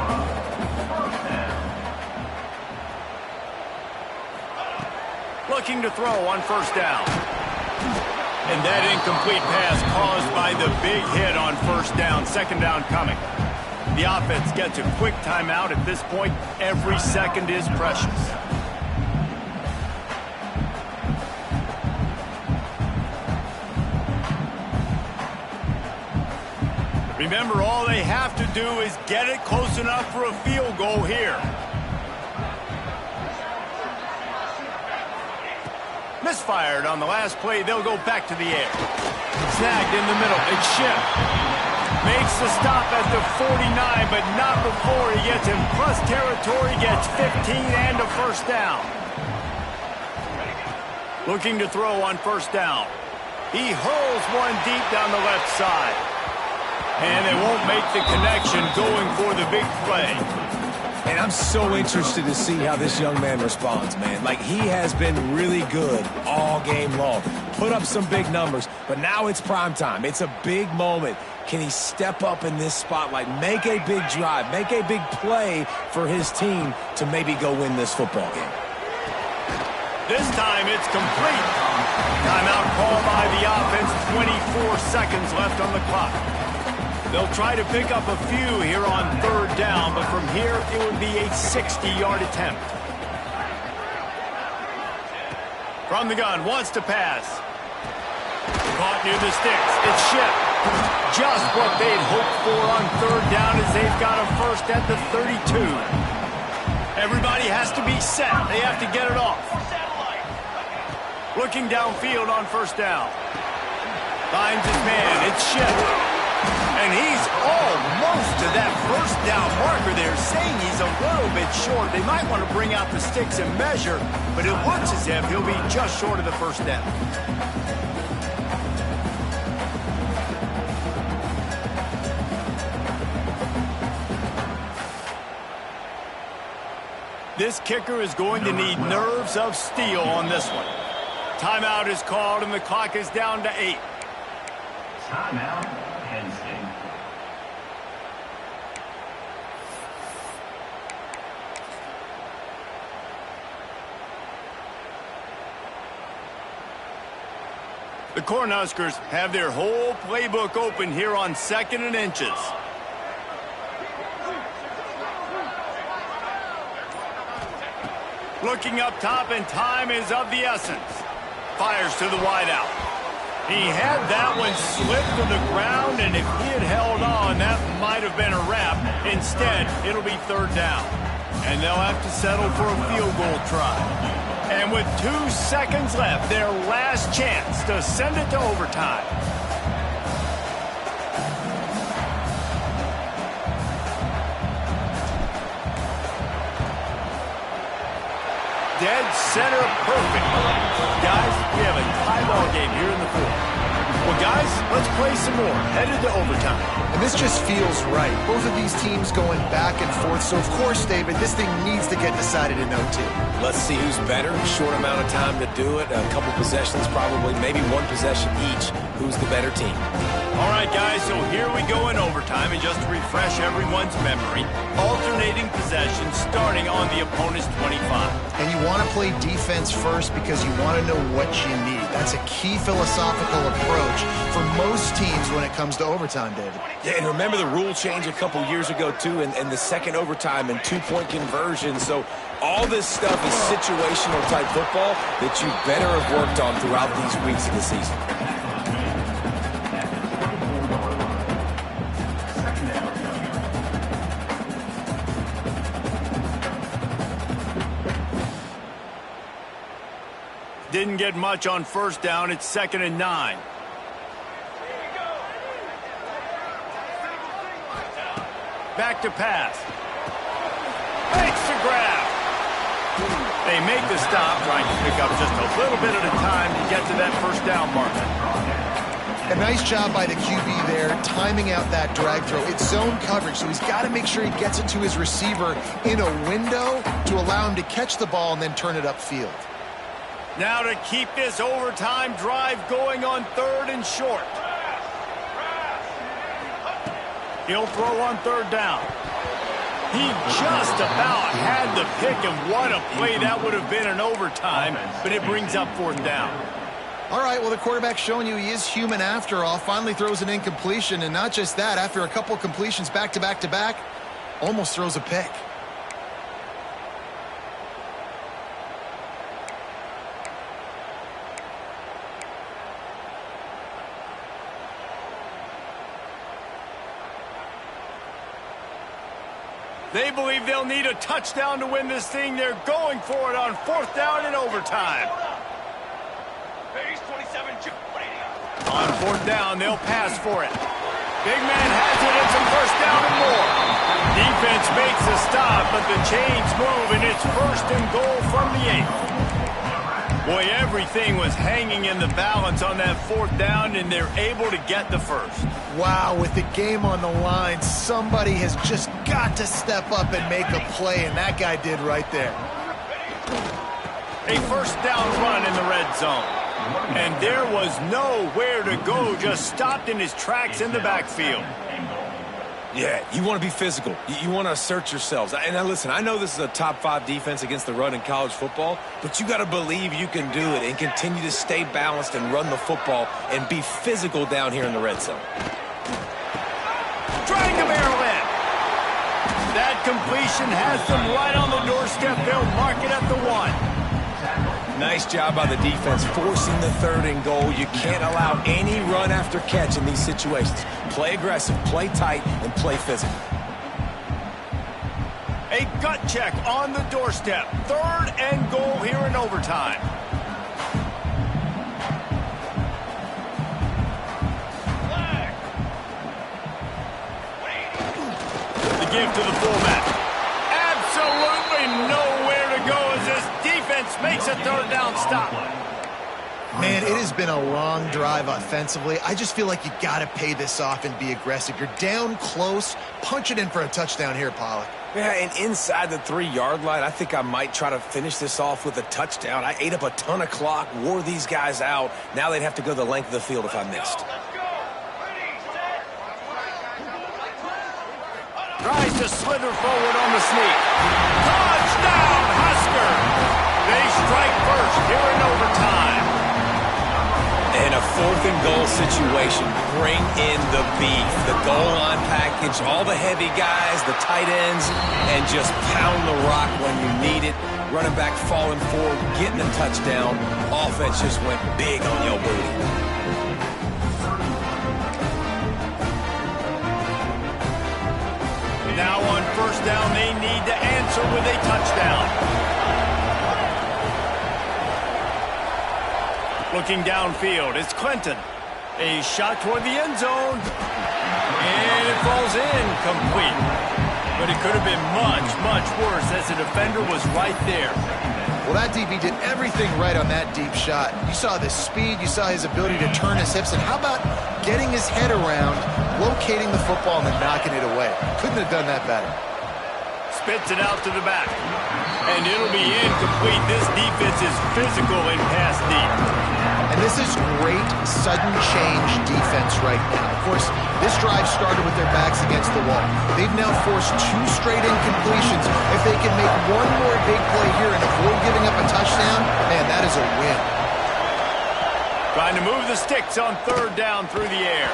Looking to throw on first down. And that incomplete pass caused by the big hit on first down. Second down coming. The offense gets a quick timeout. At this point, every second is precious. Remember, all they have to do is get it close enough for a field goal here. Misfired on the last play. They'll go back to the air. Snagged in the middle. It's Schiff. Makes the stop at the 49, but not before he gets in plus territory, gets 15 and a first down. Looking to throw on first down. He hurls one deep down the left side. And they won't make the connection going for the big play. And I'm so interested to see how this young man responds, man. Like, he has been really good all game long. Put up some big numbers, but now it's prime time. It's a big moment. Can he step up in this spotlight, make a big drive, make a big play for his team to maybe go win this football game? This time it's complete. Timeout called by the offense. 24 seconds left on the clock. They'll try to pick up a few here on third down, but from here it would be a 60-yard attempt. From the gun, wants to pass. Caught near the sticks. It's Schiff. Just what they'd hoped for on third down as they've got a first at the 32. Everybody has to be set. They have to get it off. Looking downfield on first down. Finds his man. It's Shep. And he's almost to that first down marker there, saying he's a little bit short. They might want to bring out the sticks and measure, but it looks as if he'll be just short of the first down. This kicker is going to need nerves of steel on this one. Timeout is called, and the clock is down to 8. Timeout, Penn State. The Cornhuskers have their whole playbook open here on 2nd and inches. Looking up top, and time is of the essence. Fires to the wideout. He had that one slip to the ground, and if he had held on, that might have been a wrap. Instead, it'll be third down. And they'll have to settle for a field goal try. And with 2 seconds left, their last chance to send it to overtime. Dead center perfect. Guys, we have a tie ball game here in the fourth. Well, guys, let's play some more. Headed to overtime. And this just feels right. Both of these teams going back and forth. So, of course, David, this thing needs to get decided in OT. Let's see who's better. Short amount of time to do it. A couple possessions probably. Maybe one possession each. Who's the better team? All right, guys, so here we go in overtime. And just to refresh everyone's memory, alternating possessions starting on the opponent's 25. And you want to play defense first because you want to know what you need. That's a key philosophical approach for most teams when it comes to overtime, David. Yeah, and remember the rule change a couple years ago, too, and the second overtime and two-point conversion. So all this stuff is situational-type football that you better have worked on throughout these weeks of the season. Didn't get much on first down. It's 2nd and 9. Back to pass. Makes the grab. They make the stop, trying to pick up just a little bit at a time to get to that first down marker. A nice job by the QB there, timing out that drag throw. It's zone coverage, so he's got to make sure he gets it to his receiver in a window to allow him to catch the ball and then turn it upfield. Now to keep this overtime drive going on 3rd and short. He'll throw on 3rd down. He just about had the pick, and what a play that would have been in overtime, but it brings up 4th down. All right, well, the quarterback's showing you he is human after all. Finally throws an incompletion, and not just that, after a couple completions back-to-back-to-back, almost throws a pick. They believe they'll need a touchdown to win this thing. They're going for it on 4th down in overtime. On 4th down, they'll pass for it. Big man has it. It's a first down and more. Defense makes a stop, but the chains move, and it's 1st and goal from the 8th. Boy, everything was hanging in the balance on that 4th down, and they're able to get the first. Wow, with the game on the line, somebody has just got to step up and make a play, and that guy did right there. A first down run in the red zone. And there was nowhere to go, just stopped in his tracks in the backfield. Yeah, you want to be physical. You want to assert yourselves. And now listen, I know this is a top 5 defense against the run in college football, but you got to believe you can do it and continue to stay balanced and run the football and be physical down here in the red zone. Trying to barrel in. That completion has them right on the doorstep. They'll mark it at the 1. Nice job by the defense, forcing the 3rd and goal. You can't allow any run after catch in these situations. Play aggressive, play tight, and play physical. A gut check on the doorstep. 3rd and goal here in overtime. The give to the fullback. Absolutely nowhere to go as this defense makes a 3rd down stop. Man, it has been a long drive offensively. I just feel like you got to pay this off and be aggressive. You're down close. Punch it in for a touchdown here, Pollock. Yeah, and inside the 3-yard line, I think I might try to finish this off with a touchdown. I ate up a ton of clock, wore these guys out. Now they'd have to go the length of the field if I missed. Tries to slither forward on the sneak. Touchdown, Husker! They strike first here in overtime. In a 4th and goal situation, bring in the beef. The goal line package, all the heavy guys, the tight ends, and just pound the rock when you need it. Running back falling forward, getting a touchdown. Offense just went big on your booty. Now on 1st down, they need to answer with a touchdown. Looking downfield, it's Clinton. A shot toward the end zone. And it falls in, complete. But it could have been much, much worse as the defender was right there. Well, that DB did everything right on that deep shot. You saw the speed, you saw his ability to turn his hips, and how about getting his head around, locating the football, and then knocking it away? Couldn't have done that better. Spits it out to the back. And it'll be incomplete. This defense is physical in pass deep. And this is great sudden change defense right now. Of course, this drive started with their backs against the wall. They've now forced 2 straight incompletions. If they can make one more big play here and avoid giving up a touchdown, man, that is a win. Trying to move the sticks on 3rd down through the air.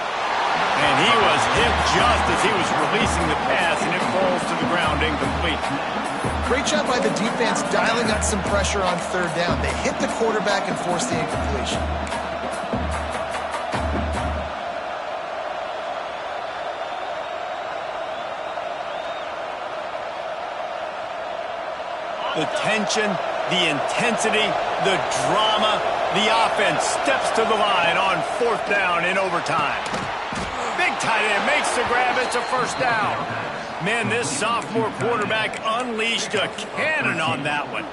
And he was hit just as he was releasing the pass, and it falls to the ground incomplete. Great job by the defense dialing up some pressure on 3rd down. They hit the quarterback and forced the incompletion. The tension, the intensity, the drama, the offense steps to the line on 4th down in overtime. Big tight end makes the grab. It's a 1st down. Man, this sophomore quarterback unleashed a cannon on that one.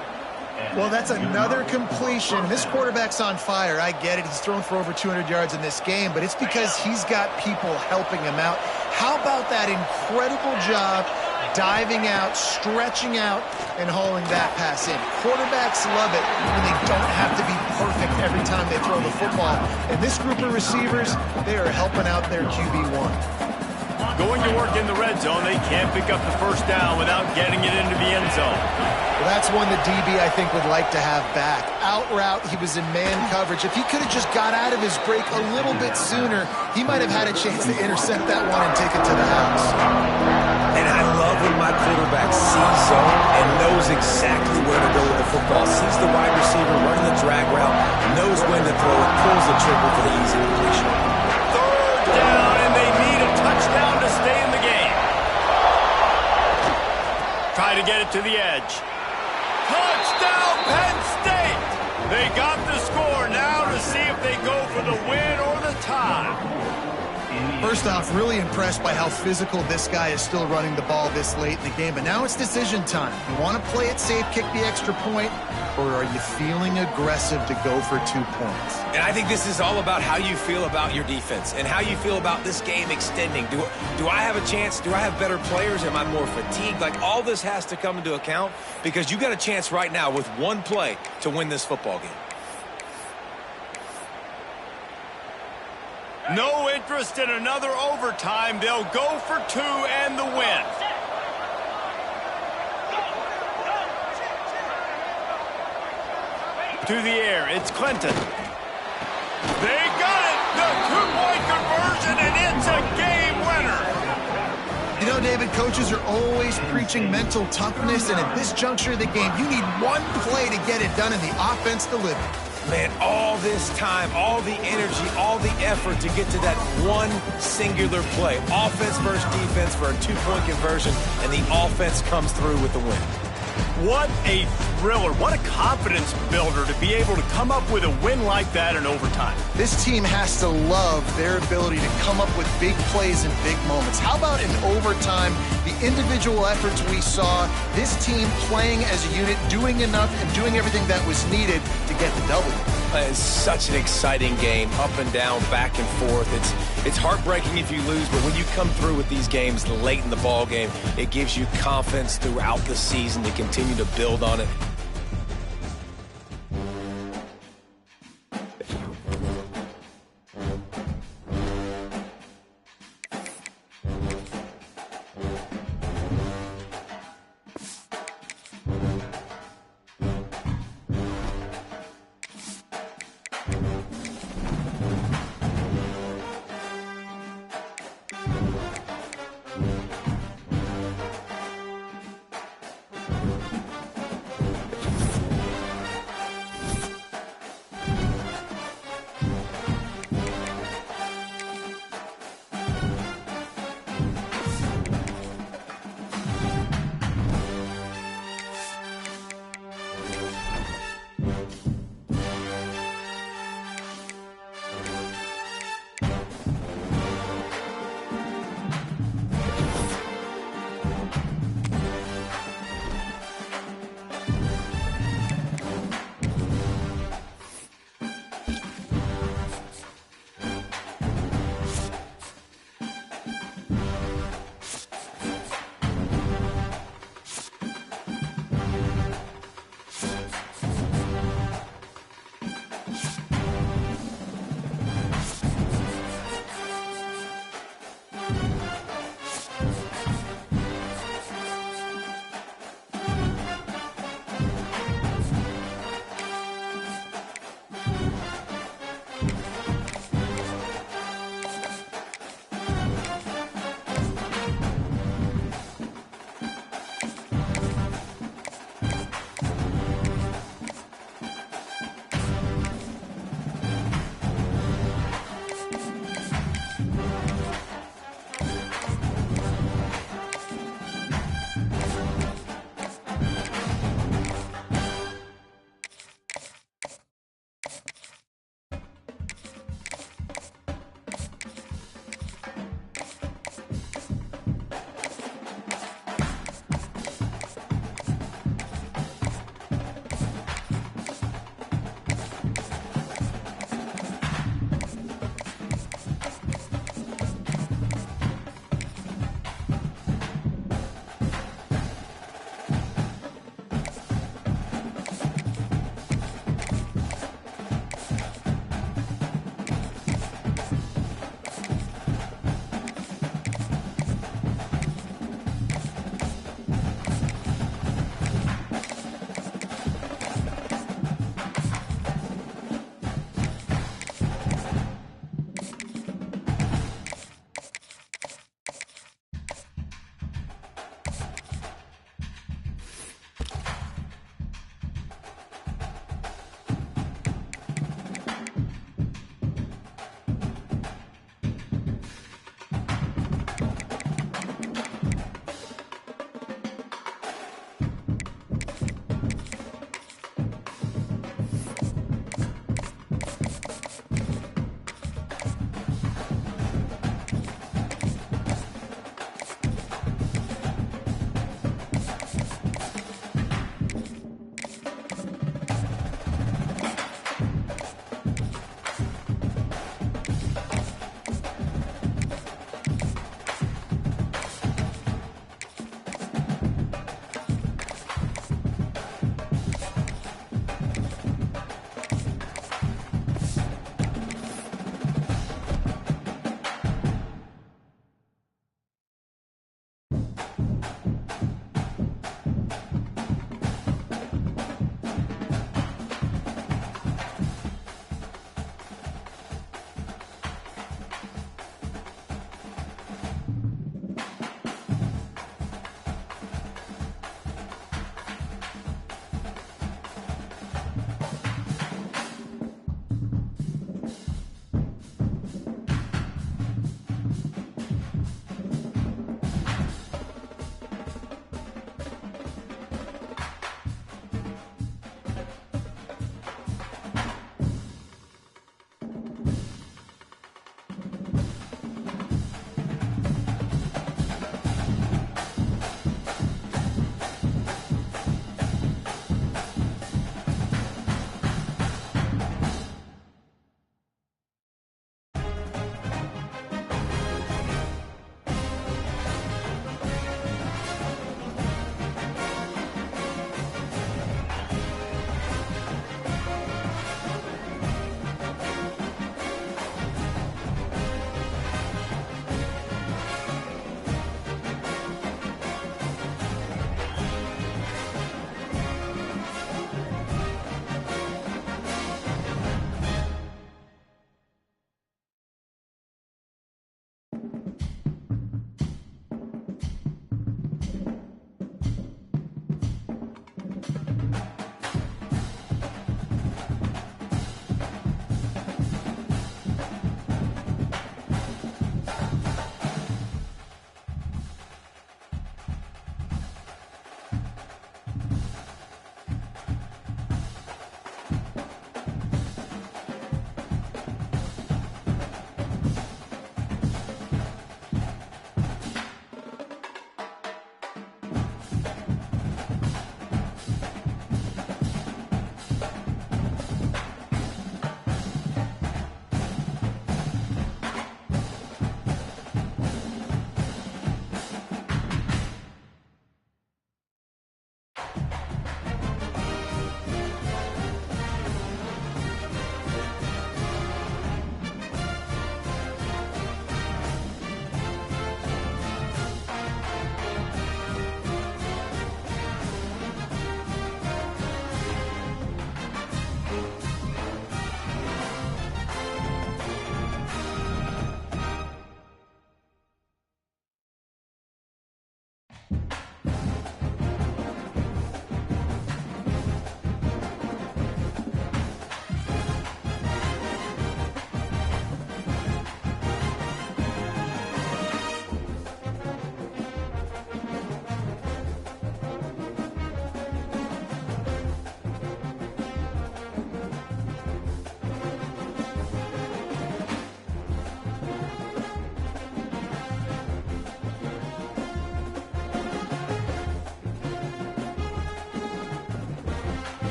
Well, that's another completion. This quarterback's on fire. I get it. He's thrown for over 200 yards in this game, but it's because he's got people helping him out. How about that incredible job diving out, stretching out, and hauling that pass in? Quarterbacks love it when they don't have to be perfect every time they throw the football. And this group of receivers, they are helping out their QB1. Going to work in the red zone, they can't pick up the 1st down without getting it into the end zone. Well, that's one the DB, I think, would like to have back. Out route, he was in man coverage. If he could have just got out of his break a little bit sooner, he might have had a chance to intercept that one and take it to the house. And I love when my quarterback sees zone and knows exactly where to go with the football. Sees the wide receiver running the drag route, knows when to throw it, pulls the trigger for the easy completion. 3rd down, and they need a touchdown to stay in the game. Try to get it to the edge. Touchdown, Penn State! They got the score now to see if they go for the win or the tie. First off, really impressed by how physical this guy is still running the ball this late in the game. But now it's decision time. You want to play it safe, kick the extra point, or are you feeling aggressive to go for 2 points? And I think this is all about how you feel about your defense and how you feel about this game extending. Do I have a chance? Do I have better players? Am I more fatigued? Like, all this has to come into account because you got a chance right now with one play to win this football game. No interest in another overtime. They'll go for 2 and the win. To the air, it's Clinton. They got it! The 2-point conversion, and it's a game winner! You know, David, coaches are always preaching mental toughness, and at this juncture of the game, you need one play to get it done, and the offense delivered. Man, all this time, all the energy, all the effort to get to that one singular play. Offense versus defense for a two-point conversion, and the offense comes through with the win. What a thriller. What a confidence builder to be able to come up with a win like that in overtime. This team has to love their ability to come up with big plays and big moments. How about in overtime, the individual efforts we saw, this team playing as a unit, doing enough and doing everything that was needed to get the W. It's such an exciting game, up and down, back and forth. It's heartbreaking if you lose, but when you come through with these games late in the ball game, it gives you confidence throughout the season to continue to build on it.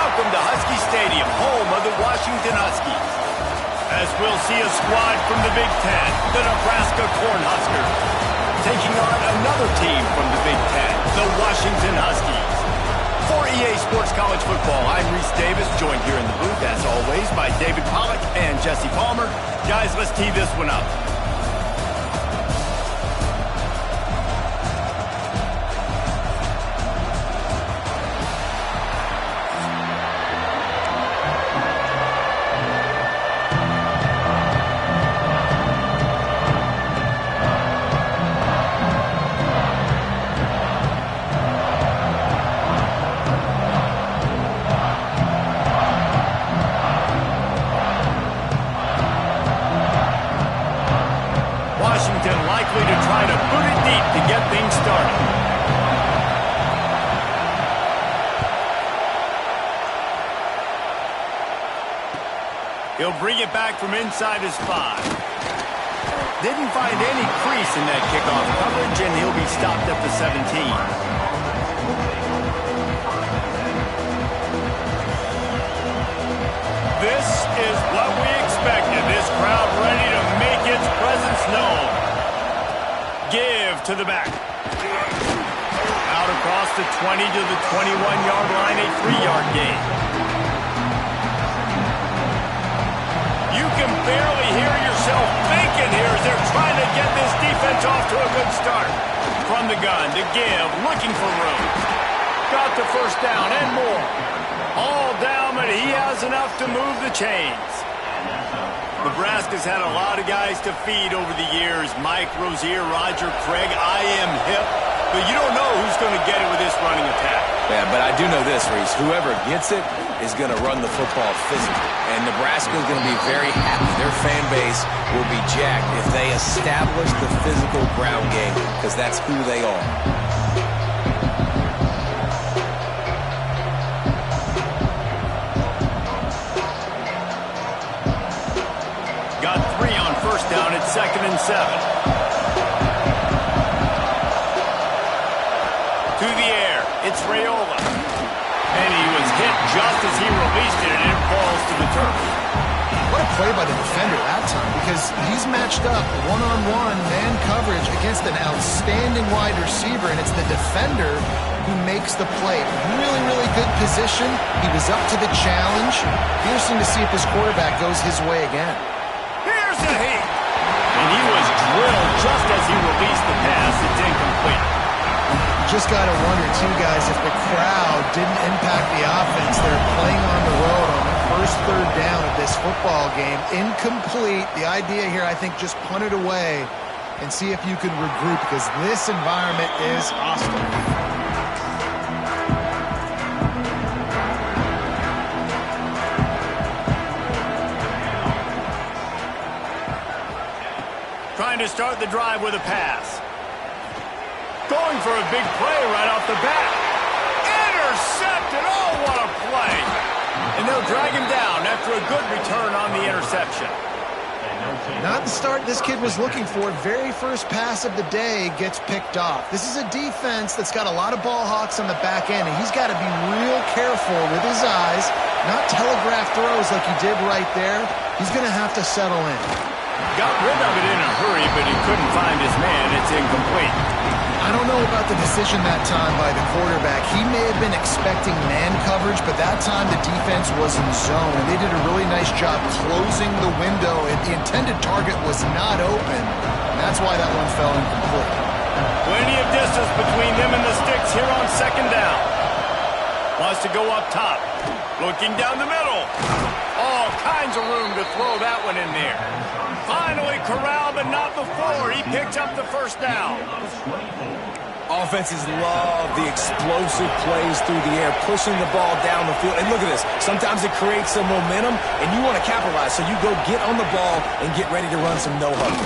Welcome to Husky Stadium, home of the Washington Huskies. As we'll see a squad from the Big Ten, the Nebraska Cornhuskers, taking on another team from the Big Ten, the Washington Huskies. For EA Sports College Football, I'm Reese Davis, joined here in the booth, as always, by David Pollack and Jesse Palmer. Guys, let's tee this one up. Likely to try to boot it deep to get things started. He'll bring it back from inside his 5. Didn't find any crease in that kickoff coverage, and he'll be stopped at the 17. This is what we expected. This crowd ready to make its presence known. Give to the back. Out across the 20 to the 21-yard line, a 3-yard gain. You can barely hear yourself thinking here as they're trying to get this defense off to a good start. From the gun to Give, looking for room. Got the first down and more. All down, but he has enough to move the chains. Nebraska's had a lot of guys to feed over the years. Mike Rozier, Roger Craig, I am hip. But you don't know who's going to get it with this running attack. Yeah, but I do know this, Reese. Whoever gets it is going to run the football physically. And Nebraska is going to be very happy. Their fan base will be jacked if they establish the physical ground game, because that's who they are. Got 3 on first down at 2nd and 7. To the air, it's Raiola. And he was hit just as he released it, and it falls to the turf. What a play by the defender that time, because he's matched up one-on-one man coverage against an outstanding wide receiver, and it's the defender who makes the play. Really, really good position. He was up to the challenge. Interesting to see if his quarterback goes his way again. Here's a hit. And he was drilled just as he released the pass. It's incomplete. Just got to wonder, too, guys, if the crowd didn't impact the offense. They're playing on the road on the first 3rd down of this football game. Incomplete. The idea here, I think, just punt it away and see if you can regroup, because this environment is hostile. Trying to start the drive with a pass. Going for a big play right off the bat. Intercepted! Oh, what a play! And they'll drag him down after a good return on the interception. Not the start this kid was looking for. Very first pass of the day gets picked off. This is a defense that's got a lot of ball hawks on the back end, and he's got to be real careful with his eyes, not telegraph throws like he did right there. He's going to have to settle in. Got rid of it in a hurry, but he couldn't find his man. It's incomplete. I don't know about the decision that time by the quarterback. He may have been expecting man coverage, but that time the defense was in zone, and they did a really nice job closing the window. The intended target was not open, and that's why that one fell incomplete. Plenty of distance between them and the sticks here on 2nd down. Wants to go up top. Looking down the middle. All kinds of room to throw that one in there. Finally corralled, but not before. He picked up the first down. Offenses love the explosive plays through the air, pushing the ball down the field. And look at this. Sometimes it creates some momentum, and you want to capitalize. So you go get on the ball and get ready to run some no-huddle.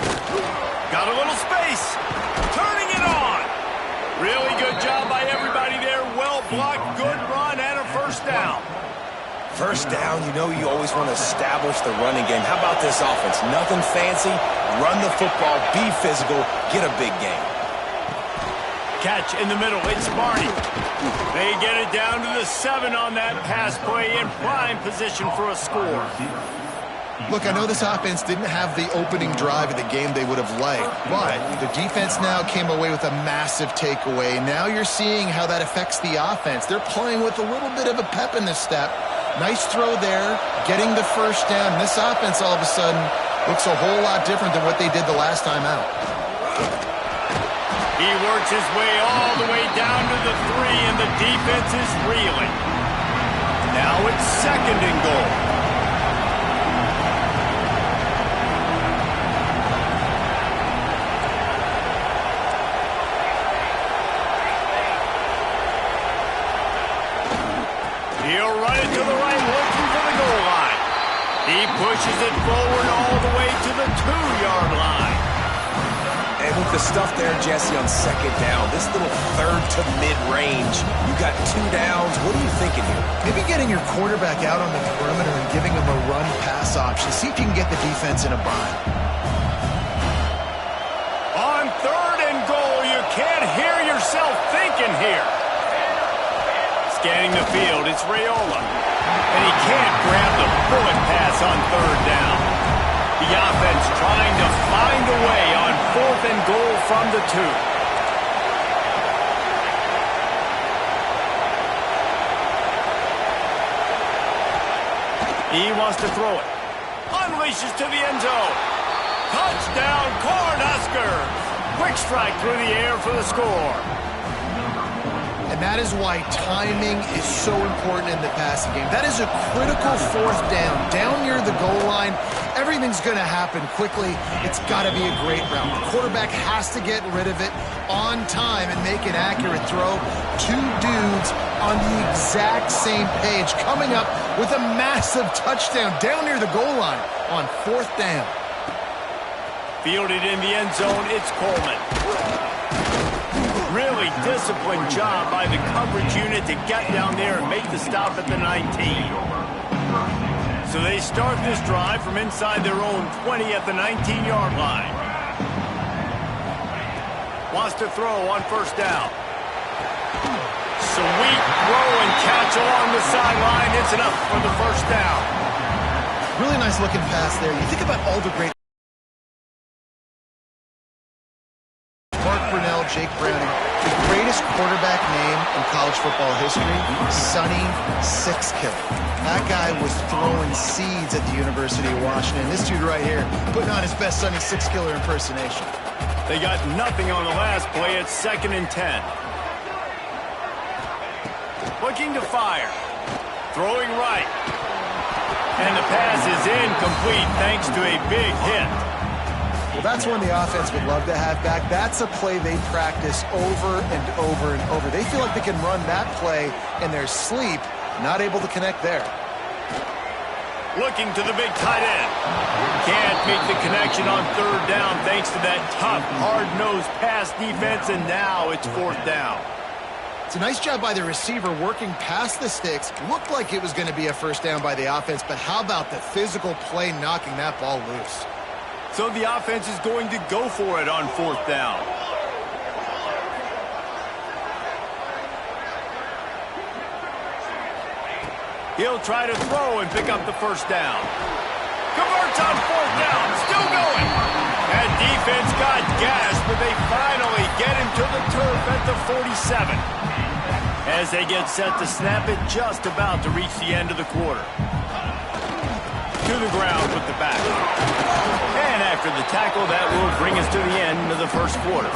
Got a little space. Turning it on. Really good job by everybody there. Well blocked, good run, and a first down. First down, you know you always want to establish the running game. How about this offense? Nothing fancy. Run the football, be physical, get a big gain. Catch in the middle. It's Barney. They get it down to the 7 on that pass play in prime position for a score. Look, I know this offense didn't have the opening drive of the game they would have liked, but the defense now came away with a massive takeaway. Now you're seeing how that affects the offense. They're playing with a little bit of a pep in their step. Nice throw there, getting the first down. This offense all of a sudden looks a whole lot different than what they did the last time out. He works his way all the way down to the 3, and the defense is reeling. Now it's 2nd and goal. He'll run it to the right, looking for the goal line. He pushes it forward all the way to the 2-yard line. And with the stuff there, Jesse, on 2nd down, this little 3rd to mid-range, you got 2 downs. What are you thinking here? Maybe getting your quarterback out on the perimeter and giving him a run-pass option. See if you can get the defense in a bind. On 3rd and goal, you can't hear yourself thinking here. Scanning the field, it's Raiola. And he can't grab the bullet pass on 3rd down. The offense trying to find a way on 4th and goal from the 2. He wants to throw it. Unleashes to the end zone. Touchdown, Cornhuskers! Quick strike through the air for the score. And that is why timing is so important in the passing game. That is a critical 4th down. Down near the goal line, everything's going to happen quickly. It's got to be a great route. The quarterback has to get rid of it on time and make an accurate throw. 2 dudes on the exact same page, coming up with a massive touchdown down near the goal line on 4th down. Fielded in the end zone, it's Coleman. Really disciplined job by the coverage unit to get down there and make the stop at the 19. So they start this drive from inside their own 20 at the 19-yard line. Wants to throw on 1st down. Sweet throw and catch along the sideline. It's enough for the 1st down. Really nice looking pass there. You think about all the great Jake Browning, the greatest quarterback name in college football history, Sonny Sixkiller. That guy was throwing seeds at the University of Washington. This dude right here putting on his best Sonny Sixkiller impersonation. They got nothing on the last play. It's 2nd and 10. Looking to fire. Throwing right. And the pass is incomplete thanks to a big hit. Well, that's one the offense would love to have back. That's a play they practice over and over and over. They feel like they can run that play in their sleep, not able to connect there. Looking to the big tight end. Can't make the connection on 3rd down thanks to that tough, hard-nosed pass defense, and now it's 4th down. It's a nice job by the receiver working past the sticks. Looked like it was going to be a 1st down by the offense, but how about the physical play knocking that ball loose? So the offense is going to go for it on 4th down. He'll try to throw and pick up the 1st down. Converts on 4th down. Still going. That defense got gashed, but they finally get him to the turf at the 47. As they get set to snap it, just about to reach the end of the quarter. To the ground with the back. And after the tackle, that will bring us to the end of the 1st quarter.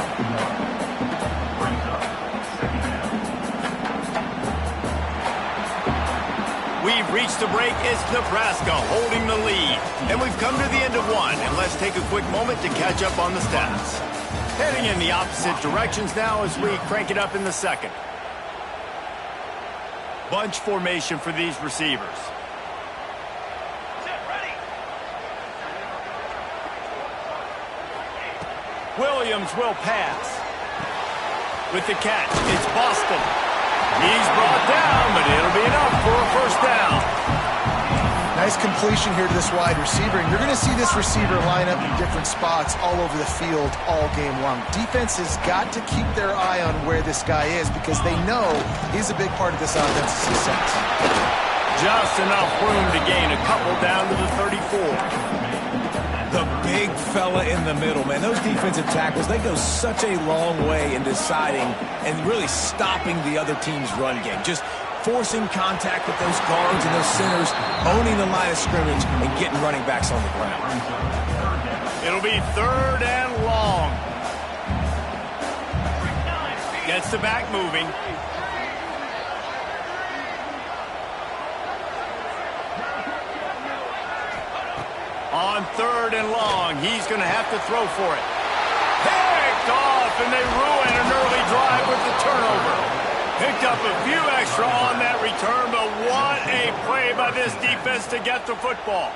We've reached the break. It's Nebraska holding the lead. And we've come to the end of 1. And let's take a quick moment to catch up on the stats. Heading in the opposite directions now as we crank it up in the 2nd. Bunch formation for these receivers. Williams will pass. With the catch, it's Boston. He's brought down, but it'll be enough for a 1st down. Nice completion here to this wide receiver, and you're going to see this receiver line up in different spots all over the field all game long. Defense has got to keep their eye on where this guy is because they know he's a big part of this offense's success. Just enough room to gain a couple down to the 34. The big fella in the middle, man. Those defensive tackles, they go such a long way in deciding and really stopping the other team's run game. Just forcing contact with those guards and those centers, owning the line of scrimmage, and getting running backs on the ground. It'll be 3rd and long. Gets the back moving. On 3rd and long, he's going to have to throw for it. Picked off, and they ruin an early drive with the turnover. Picked up a few extra on that return, but what a play by this defense to get the football.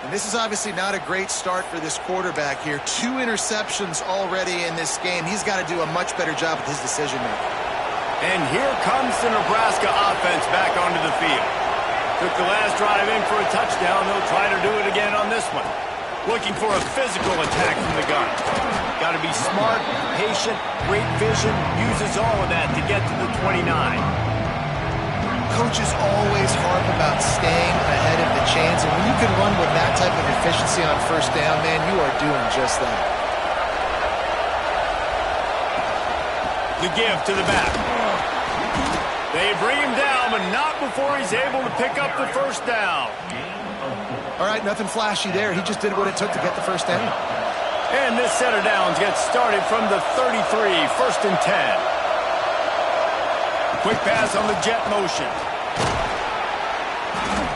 And this is obviously not a great start for this quarterback here. 2 interceptions already in this game. He's got to do a much better job with his decision-making. And here comes the Nebraska offense back onto the field. Took the last drive in for a touchdown. They'll try to do it again on this one. Looking for a physical attack from the gun. Got to be smart, patient, great vision. Uses all of that to get to the 29. Coaches always harp about staying ahead of the chains, and when you can run with that type of efficiency on 1st down, man, you are doing just that. The give to the back. They bring him down, but not before he's able to pick up the 1st down. All right, nothing flashy there. He just did what it took to get the 1st down. And this set of downs gets started from the 33, 1st and 10. Quick pass on the jet motion.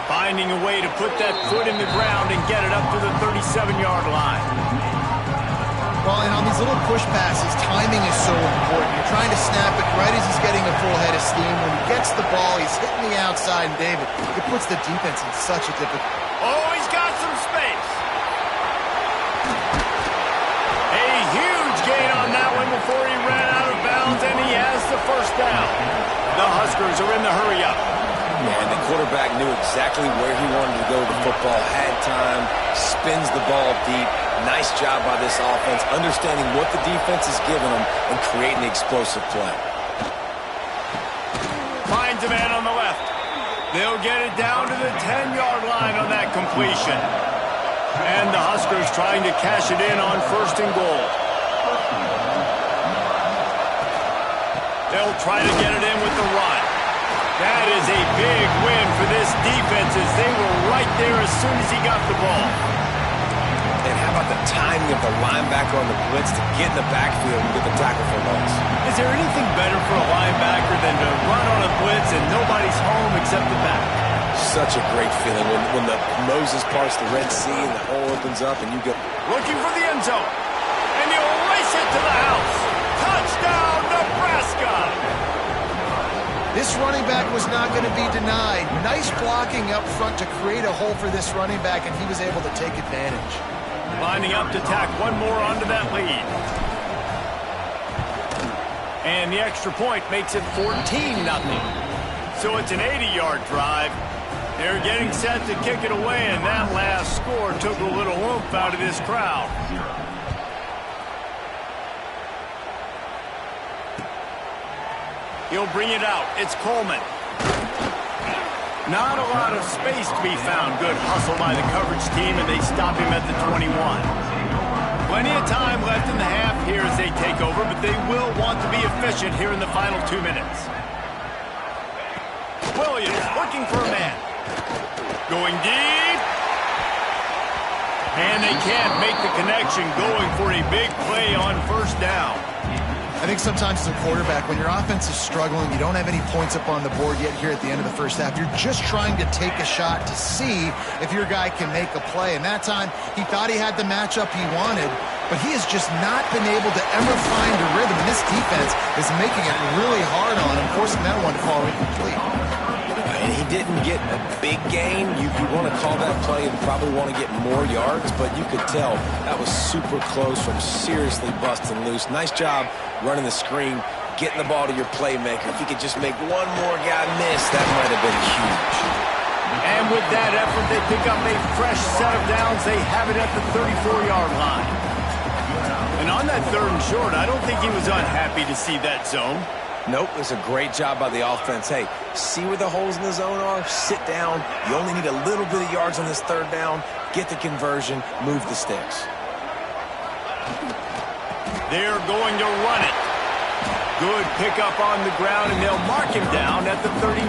Finding a way to put that foot in the ground and get it up to the 37-yard line. Well, and on these little push passes, timing is so important. You're trying to snap it right as he's getting a full head of steam. When he gets the ball, he's hitting the outside, and David, it puts the defense in such a difficult... Oh, he's got some space. A huge gain on that one before he ran out of bounds, and he has the 1st down. The Huskers are in the hurry-up. Man, the quarterback knew exactly where he wanted to go with the football, had time, spins the ball deep. Nice job by this offense, understanding what the defense is giving them and creating the explosive play. Finds a man on the left. They'll get it down to the 10-yard line on that completion. And the Huskers trying to cash it in on 1st and goal. They'll try to get it in with the run. That is a big win for this defense as they were right there as soon as he got the ball. And how about the timing of the linebacker on the blitz to get in the backfield and get the tackle for loss? Is there anything better for a linebacker than to run on a blitz and nobody's home except the back? Such a great feeling when the Moses parts the Red Sea and the hole opens up and you go... Looking for the end zone. And he'll race it to the house. Touchdown, Nebraska! This running back was not going to be denied. Nice blocking up front to create a hole for this running back, and he was able to take advantage. Lining up to tack one more onto that lead. And the extra point makes it 14-0. So it's an 80-yard drive. They're getting set to kick it away, and that last score took a little oomph out of this crowd. He'll bring it out. It's Coleman. Not a lot of space to be found. Good hustle by the coverage team, and they stop him at the 21. Plenty of time left in the half here as they take over, but they will want to be efficient here in the final 2 minutes. Williams looking for a man. Going deep. And they can't make the connection, going for a big play on 1st down. I think sometimes as a quarterback, when your offense is struggling, you don't have any points up on the board yet here at the end of the 1st half. You're just trying to take a shot to see if your guy can make a play. And that time, he thought he had the matchup he wanted, but he has just not been able to ever find a rhythm. And this defense is making it really hard on him, forcing that one to fall incomplete. And he didn't get a big gain. You want to call that play and probably want to get more yards, but you could tell that was super close from seriously busting loose. Nice job running the screen, getting the ball to your playmaker. If he could just make one more guy miss, that might have been huge. And with that effort, they pick up a fresh set of downs. They have it at the 34-yard line. And on that 3rd and short, I don't think he was unhappy to see that zone. Nope, it's a great job by the offense. Hey, see where the holes in the zone are? Sit down. You only need a little bit of yards on this 3rd down. Get the conversion. Move the sticks. They're going to run it. Good pickup on the ground, and they'll mark him down at the 39.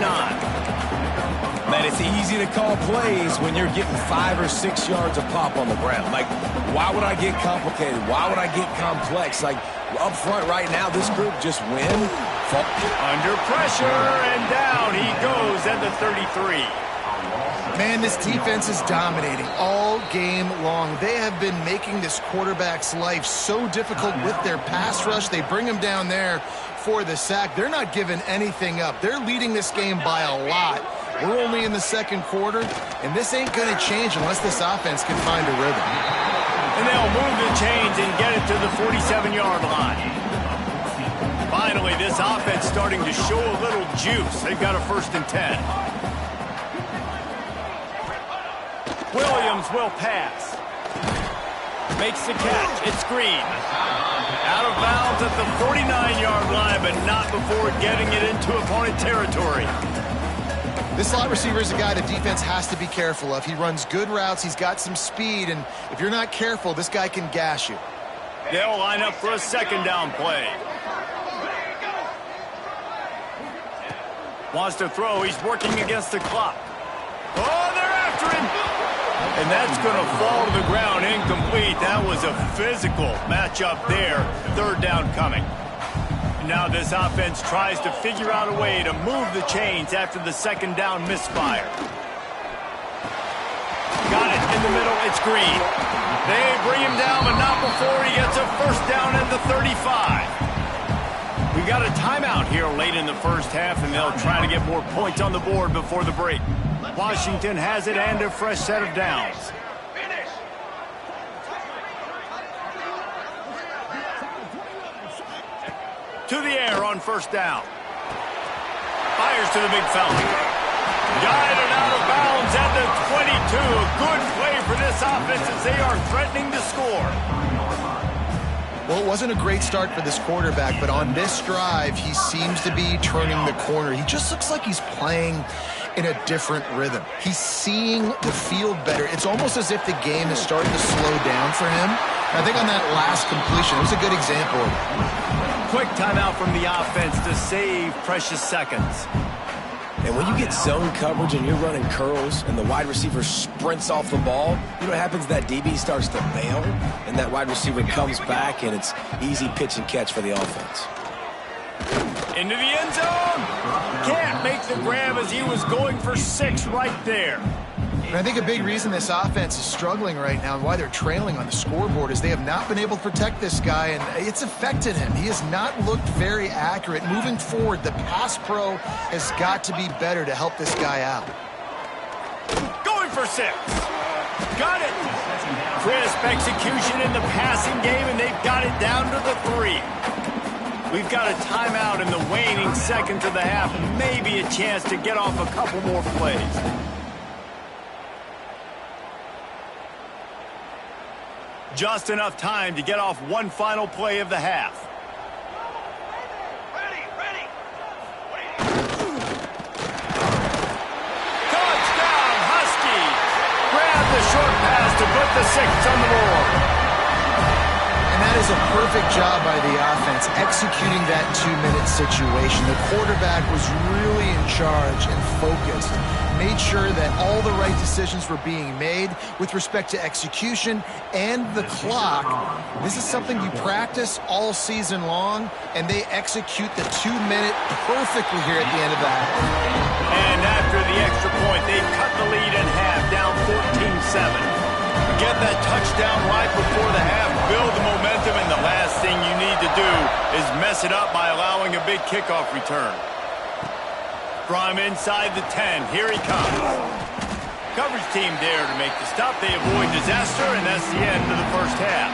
Man, it's easy to call plays when you're getting 5 or 6 yards of pop on the ground. Like, why would I get complicated? Why would I get complex? Like, up front right now, this group just win. Under pressure, and down he goes at the 33. Man, this defense is dominating all game long. They have been making this quarterback's life so difficult with their pass rush. They bring him down there for the sack. They're not giving anything up. They're leading this game by a lot. We're only in the 2nd quarter, and this ain't going to change unless this offense can find a rhythm. And they'll move the chains and get it to the 47-yard line. Finally, this offense starting to show a little juice. They've got a 1st and 10. Williams will pass. Makes the catch. It's Green. Out of bounds at the 49-yard line, but not before getting it into opponent territory. This slot receiver is a guy the defense has to be careful of. He runs good routes. He's got some speed, and if you're not careful, this guy can gash you. They'll line up for a 2nd down play. Wants to throw. He's working against the clock. Oh, they're after him. And that's going to fall to the ground incomplete. That was a physical matchup there. 3rd down coming. Now this offense tries to figure out a way to move the chains after the 2nd down misfire. Got it in the middle. It's Green. They bring him down, but not before he gets a 1st down at the 35. We've got a timeout here late in the 1st half, and they'll try to get more points on the board before the break. Washington has it and a fresh set of downs. To the air on 1st down. Fires to the big fella. Guided out of bounds at the 22. A good play for this offense as they are threatening to score. Well, it wasn't a great start for this quarterback, but on this drive, he seems to be turning the corner. He just looks like he's playing in a different rhythm. He's seeing the field better. It's almost as if the game is starting to slow down for him. I think on that last completion, it was a good example of it. Quick timeout from the offense to save precious seconds. And when you get zone coverage and you're running curls and the wide receiver sprints off the ball, you know what happens? That DB starts to bail, and that wide receiver comes back, and it's easy pitch and catch for the offense. Into the end zone. Can't make the grab as he was going for 6 right there. And I think a big reason this offense is struggling right now and why they're trailing on the scoreboard is they have not been able to protect this guy, and it's affected him. He has not looked very accurate. Moving forward, the pass pro has got to be better to help this guy out. Going for 6. Got it. Crisp execution in the passing game, and they've got it down to the 3. We've got a timeout in the waning seconds of the half. Maybe a chance to get off a couple more plays. Just enough time to get off one final play of the half. Ready. Touchdown, Huskies! Grab the short pass to put the 6 on the board. And that is a perfect job by the offense, executing that 2-minute situation. The quarterback was really in charge and focused. Made sure that all the right decisions were being made with respect to execution and the clock. This is something you practice all season long, and they execute the 2-minute perfectly here at the end of the half. And after the extra point, they've cut the lead in half, down 14-7. Get that touchdown right before the half, build the momentum, and the last thing you need to do is mess it up by allowing a big kickoff return. From inside the 10, here he comes. Coverage team there to make the stop. They avoid disaster, and that's the end of the first half.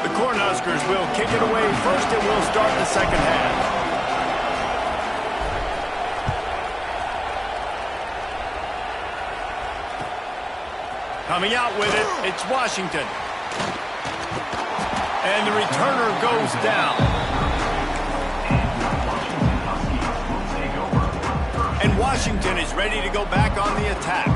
The Cornhuskers Cornhuskers will kick it away first, and we'll start the second half. Coming out with it, it's Washington. And the returner goes down. And Washington is ready to go back on the attack.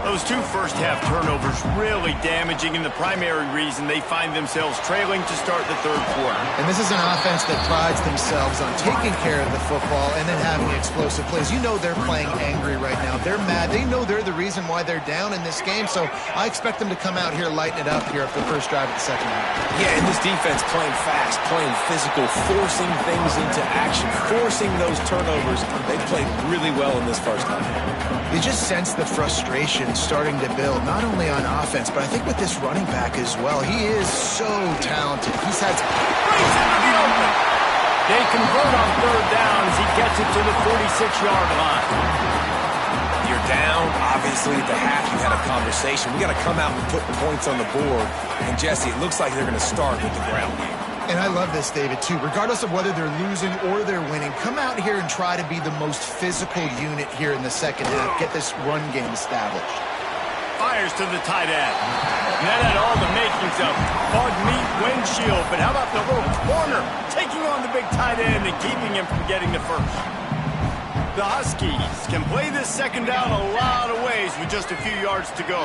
Those two first-half turnovers really damaging, and the primary reason they find themselves trailing to start the third quarter. And this is an offense that prides themselves on taking care of the football and then having explosive plays. You know they're playing angry right now. They're mad. They know they're the reason why they're down in this game, so I expect them to come out here, lighten it up here after the first drive of the second half. Yeah, and this defense playing fast, playing physical, forcing things into action, forcing those turnovers. They played really well in this first half. You just sense the frustration starting to build, not only on offense, but I think with this running back as well. He is so talented. He's had Brings into the open. They convert on third down as he gets it to the 46-yard line. You're down, obviously, at the half. You had a conversation. We got to come out and put points on the board. And, Jesse, it looks like they're going to start with the ground game. And I love this, David, too. Regardless of whether they're losing or they're winning, come out here and try to be the most physical unit here in the second half. Get this run game established. Fires to the tight end. And that had all the makings of bug meat windshield. But how about the little corner taking on the big tight end and keeping him from getting the first? The Huskies can play this second down a lot of ways with just a few yards to go.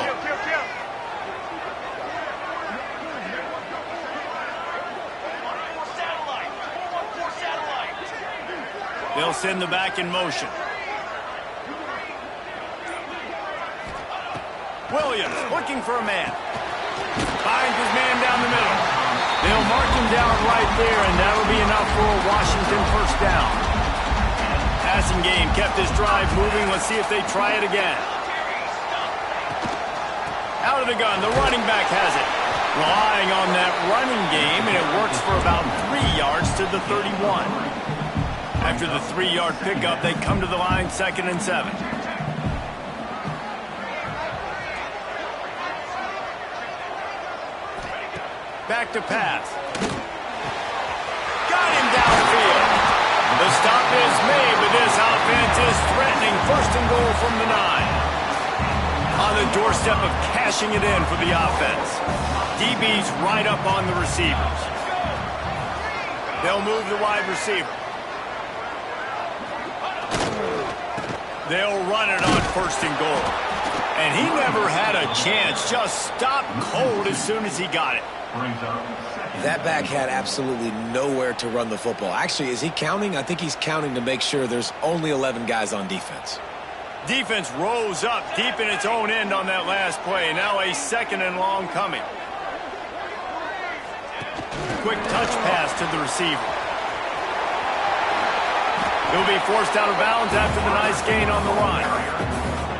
They'll send the back in motion. Williams looking for a man. Finds his man down the middle. They'll mark him down right there, and that'll be enough for a Washington first down. Passing game kept this drive moving. Let's see if they try it again. Out of the gun, the running back has it. Relying on that running game, and it works for about 3 yards to the 31. After the 3-yard pickup, they come to the line, 2nd and 7. Back to pass. Got him downfield. The stop is made, but this offense is threatening. 1st and goal from the 9. On the doorstep of cashing it in for the offense. DB's right up on the receivers. They'll move the wide receiver. They'll run it on 1st and goal. And he never had a chance. Just stopped cold as soon as he got it. That back had absolutely nowhere to run the football. Actually, is he counting? I think he's counting to make sure there's only 11 guys on defense. Defense rose up deep in its own end on that last play. Now a 2nd and long coming. Quick touch pass to the receiver. He'll be forced out of bounds after the nice gain on the run.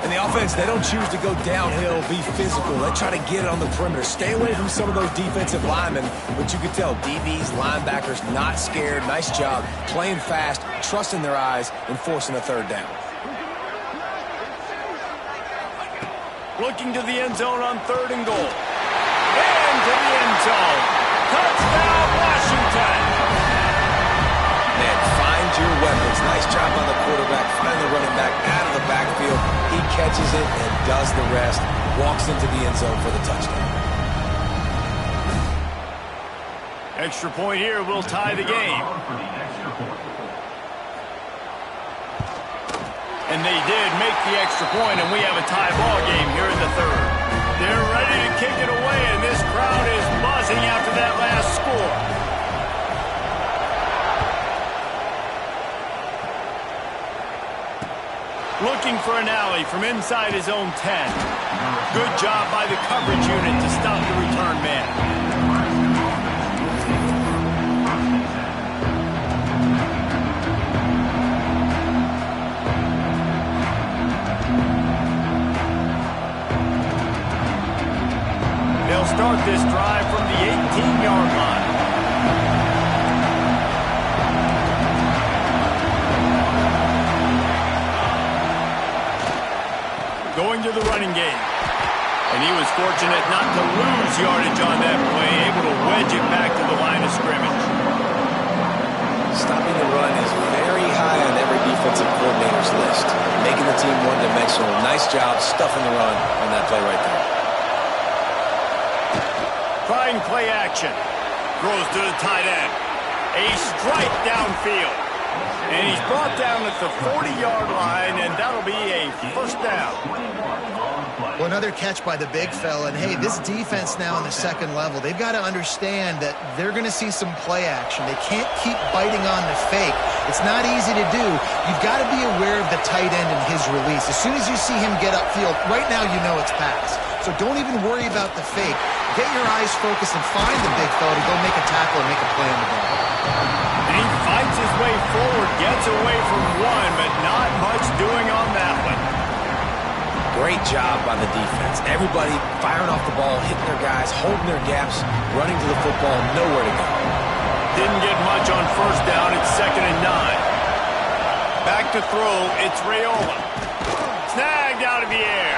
And the offense, they don't choose to go downhill, be physical. They try to get it on the perimeter. Stay away from some of those defensive linemen. But you can tell DBs, linebackers, not scared. Nice job. Playing fast, trusting their eyes, and forcing a 3rd down. Looking to the end zone on 3rd and goal. Into the end zone. Touchdown, Washington. Man, find your weapons. Nice job on the quarterback. Find the running back out of the backfield. He catches it and does the rest. Walks into the end zone for the touchdown. Extra point here will tie the game. And they did make the extra point, and we have a tie ball game here in the 3rd. They're ready to kick it away, and this crowd is buzzing after that last score. Looking for an alley from inside his own 10. Good job by the coverage unit to stop the return man. They'll start this drive from the 18-yard line. Going to the running game. And he was fortunate not to lose yardage on that play, able to wedge it back to the line of scrimmage. Stopping the run is very high on every defensive coordinator's list. Making the team one-dimensional. Nice job stuffing the run on that play right there. Trying play action. Throws to the tight end. A strike downfield. And he's brought down at the 40-yard line, and that'll be a first down. Well, another catch by the big fella. And, hey, this defense now on the second level, they've got to understand that they're going to see some play action. They can't keep biting on the fake. It's not easy to do. You've got to be aware of the tight end and his release. As soon as you see him get upfield, right now you know it's pass. So don't even worry about the fake. Get your eyes focused and find the big fella to go make a tackle and make a play on the ball. And he fights his way forward, gets away from one, but not much doing on that one. Great job by the defense. Everybody firing off the ball, hitting their guys, holding their gaps, running to the football, nowhere to go. Didn't get much on first down. It's 2nd and 9. Back to throw. It's Raiola. Snagged out of the air.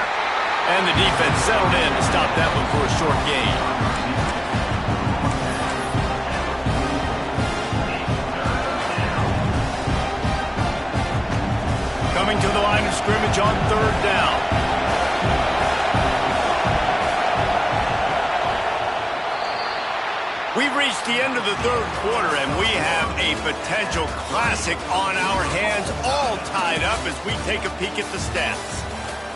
And the defense settled in to stop that one for a short gain. Coming to the line of scrimmage on 3rd down. We've reached the end of the 3rd quarter, and we have a potential classic on our hands, all tied up as we take a peek at the stats.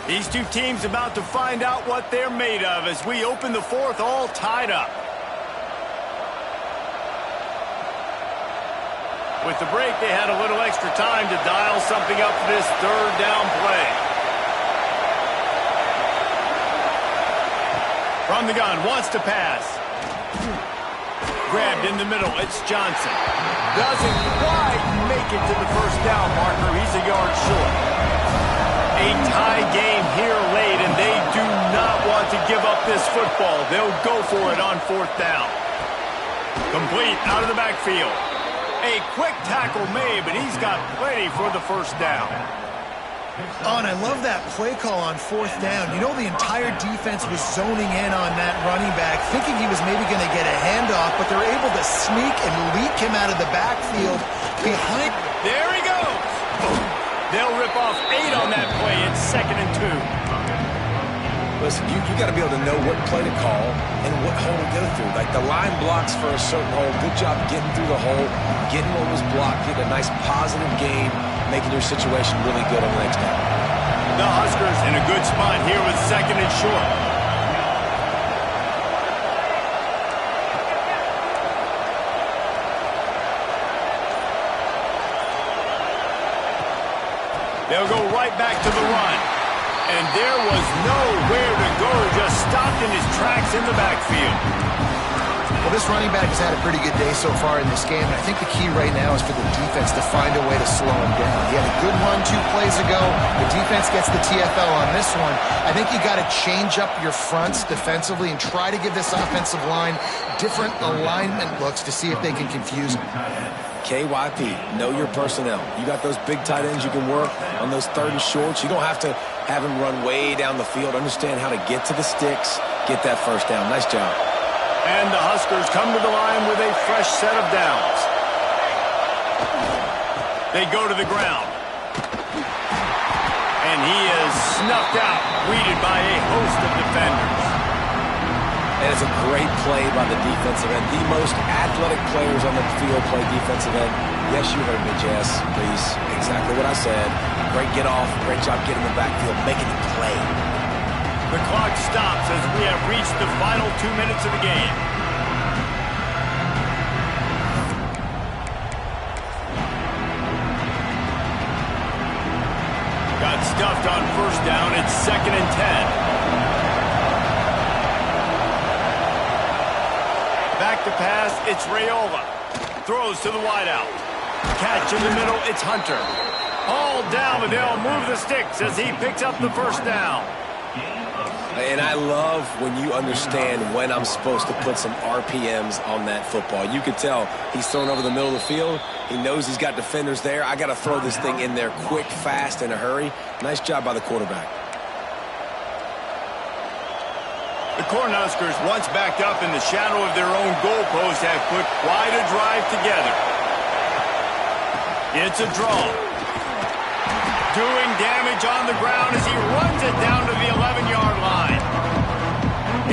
These two teams about to find out what they're made of as we open the 4th, all tied up. With the break, they had a little extra time to dial something up for this 3rd down play. From the gun, wants to pass. Grabbed in the middle, it's Johnson. Doesn't quite make it to the first down marker. He's a yard short. A tie game here late, and they do not want to give up this football. They'll go for it on 4th down. Complete out of the backfield. A quick tackle made, but he's got plenty for the first down. Oh, and I love that play call on 4th down. You know, the entire defense was zoning in on that running back, thinking he was maybe going to get a handoff, but they're able to sneak and leak him out of the backfield behind. There he goes. They'll rip off 8 on that play. It's 2nd and 2. Listen, you got to be able to know what play to call and what hole to go through. Like the line blocks for a certain hole. Good job getting through the hole, getting what was blocked, getting a nice positive gain, making your situation really good on the next down. The Huskers in a good spot here with 2nd and short. They'll go right back to the run. And there was nowhere to go, just stopped in his tracks in the backfield. Well, this running back has had a pretty good day so far in this game, and I think the key right now is for the defense to find a way to slow him down. He had a good run 2 plays ago. The defense gets the TFL on this one. I think you got to change up your fronts defensively and try to give this offensive line different alignment looks to see if they can confuse him. KYP, know your personnel. You got those big tight ends you can work on those 3rd and shorts. You don't have to have him run way down the field. Understand how to get to the sticks, get that first down. Nice job. And the Huskers come to the line with a fresh set of downs. They go to the ground. And he is snuffed out, greeted by a host of defenders. And it's a great play by the defensive end. The most athletic players on the field play defensive end. Yes, you heard me, Jess. Please, exactly what I said. Great get off, great job getting the backfield, making it play. The clock stops as we have reached the final 2 minutes of the game. Got stuffed on first down. It's 2nd and 10. Back to pass, it's Raiola. Throws to the wideout. Catch in the middle, it's Hunter. All down, but they'll move the sticks as he picks up the first down. And I love when you understand when I'm supposed to put some RPMs on that football. You can tell he's thrown over the middle of the field. He knows he's got defenders there. I got to throw this thing in there quick, fast, in a hurry. Nice job by the quarterback. Cornhuskers, once backed up in the shadow of their own goalpost, have put quite a drive together. It's a draw. Doing damage on the ground as he runs it down to the 11-yard line.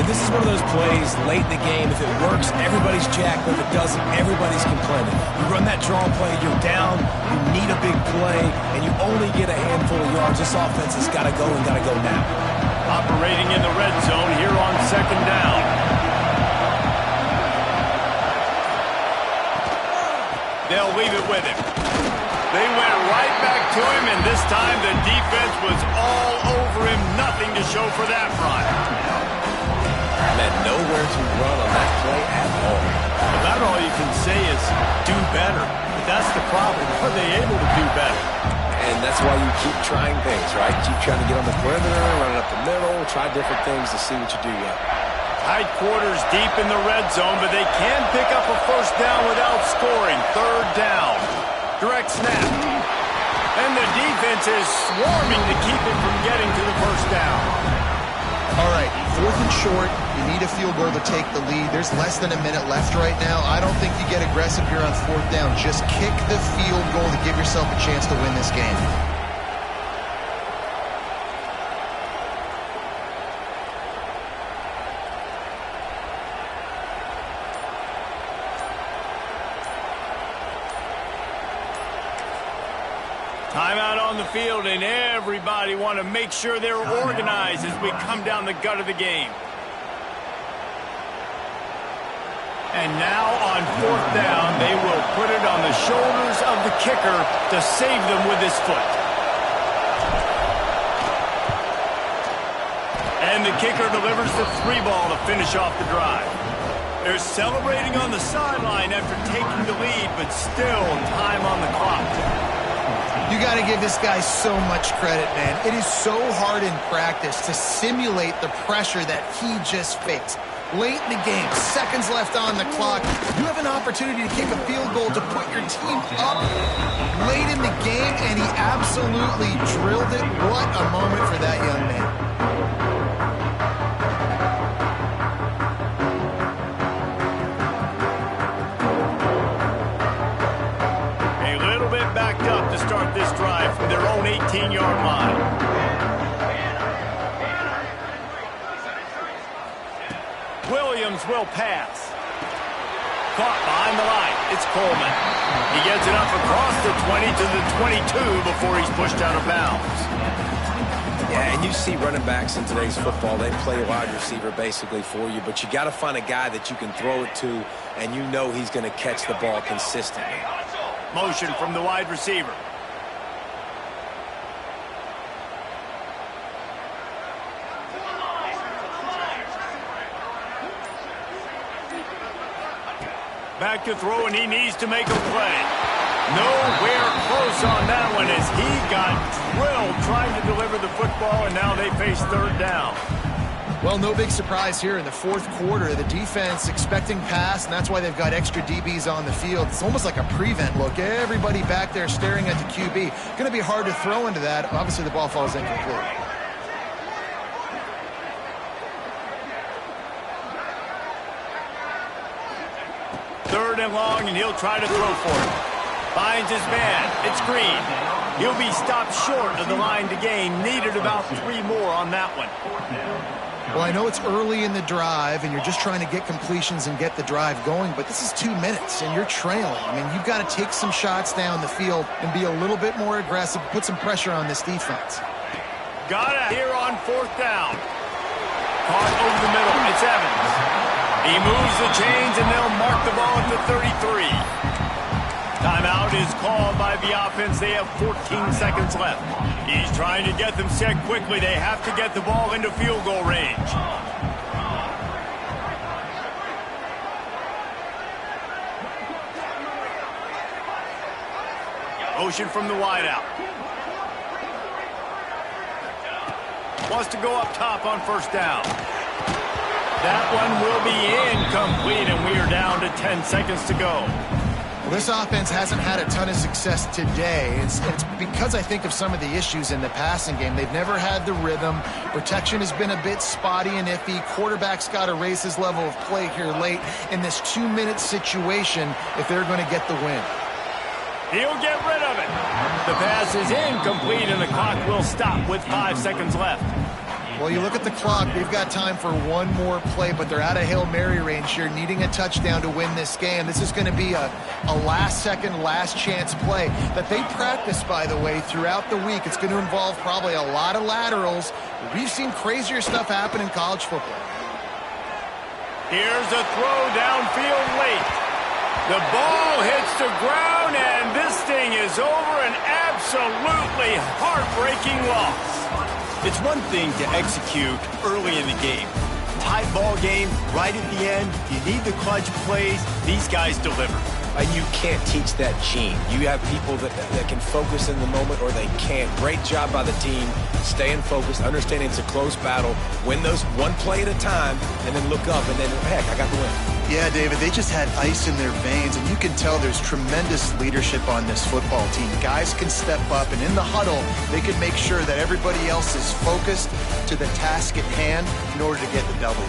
And this is one of those plays late in the game. If it works, everybody's jacked. But if it doesn't, everybody's complaining. You run that draw play, you're down, you need a big play, and you only get a handful of yards. This offense has got to go and got to go now. Operating in the red zone here on second down. They'll leave it with him. They went right back to him, and this time the defense was all over him. Nothing to show for that run. Had nowhere to run on that play at all. About all you can say is do better. But that's the problem. Are they able to do better? And that's why you keep trying things, right? Keep trying to get on the perimeter, run it up the middle, try different things to see what you do well. Tight quarters deep in the red zone, but they can pick up a first down without scoring. Third down. Direct snap. And the defense is swarming to keep it from getting to the first down. All right, 4th and short. You need a field goal to take the lead. There's less than a minute left right now. I don't think you get aggressive here on 4th down. Just kick the field goal to give yourself a chance to win this game. Timeout on the field, and everybody want to make sure they're organized as we come down the gut of the game. And now on 4th down, they will put it on the shoulders of the kicker to save them with his foot. And the kicker delivers the 3-ball to finish off the drive. They're celebrating on the sideline after taking the lead, but still time on the clock. You got to give this guy so much credit, man. It is so hard in practice to simulate the pressure that he just faced. Late in the game, seconds left on the clock, you have an opportunity to kick a field goal to put your team up late in the game, and he absolutely drilled it. What a moment for that young man. Backed up to start this drive from their own 18-yard line. Williams will pass. Caught behind the line. It's Coleman. He gets it up across the 20 to the 22 before he's pushed out of bounds. Yeah, and you see running backs in today's football, they play wide receiver basically for you, but you got to find a guy that you can throw it to, and you know he's going to catch the ball consistently. Motion from the wide receiver. Back to throw, and he needs to make a play. Nowhere close on that one as he got drilled trying to deliver the football, and now they face 3rd down. Well, no big surprise here in the 4th quarter. The defense expecting pass, and that's why they've got extra DBs on the field. It's almost like a prevent look. Everybody back there staring at the QB. Going to be hard to throw into that. Obviously, the ball falls incomplete. Third and long, and he'll try to throw for it. Finds his man. It's Green. He'll be stopped short of the line to gain. Needed about 3 more on that one. Well, I know it's early in the drive, and you're just trying to get completions and get the drive going, but this is 2 minutes, and you're trailing. I mean, you've got to take some shots down the field and be a little bit more aggressive, put some pressure on this defense. Got it here on 4th down. Caught over the middle. It's Evans. He moves the chains, and they'll mark the ball at the 33. Timeout is called by the offense. They have 14 seconds left. He's trying to get them set quickly. They have to get the ball into field goal range. Motion from the wideout. Wants to go up top on 1st down. That one will be incomplete, and we are down to 10 seconds to go. Well, this offense hasn't had a ton of success today. It's because I think of some of the issues in the passing game. They've never had the rhythm. Protection has been a bit spotty and iffy. Quarterback's got to raise his level of play here late in this 2-minute situation if they're going to get the win. He'll get rid of it. The pass is incomplete, and the clock will stop with 5 seconds left. Well, you look at the clock, they've got time for one more play, but they're out of Hail Mary range here, needing a touchdown to win this game. This is going to be a last-second, last-chance play that they practice, by the way, throughout the week. It's going to involve probably a lot of laterals. We've seen crazier stuff happen in college football. Here's a throw downfield late. The ball hits the ground, and this thing is over, an absolutely heartbreaking loss. It's one thing to execute early in the game. Tight ball game, right at the end, you need the clutch plays. These guys deliver. You can't teach that gene. You have people that can focus in the moment or they can't. Great job by the team, staying focused, understanding it's a close battle, win those one play at a time, and then look up, and then, heck, I got the win. Yeah, David, they just had ice in their veins, and you can tell there's tremendous leadership on this football team. Guys can step up, and in the huddle, they can make sure that everybody else is focused to the task at hand in order to get the W.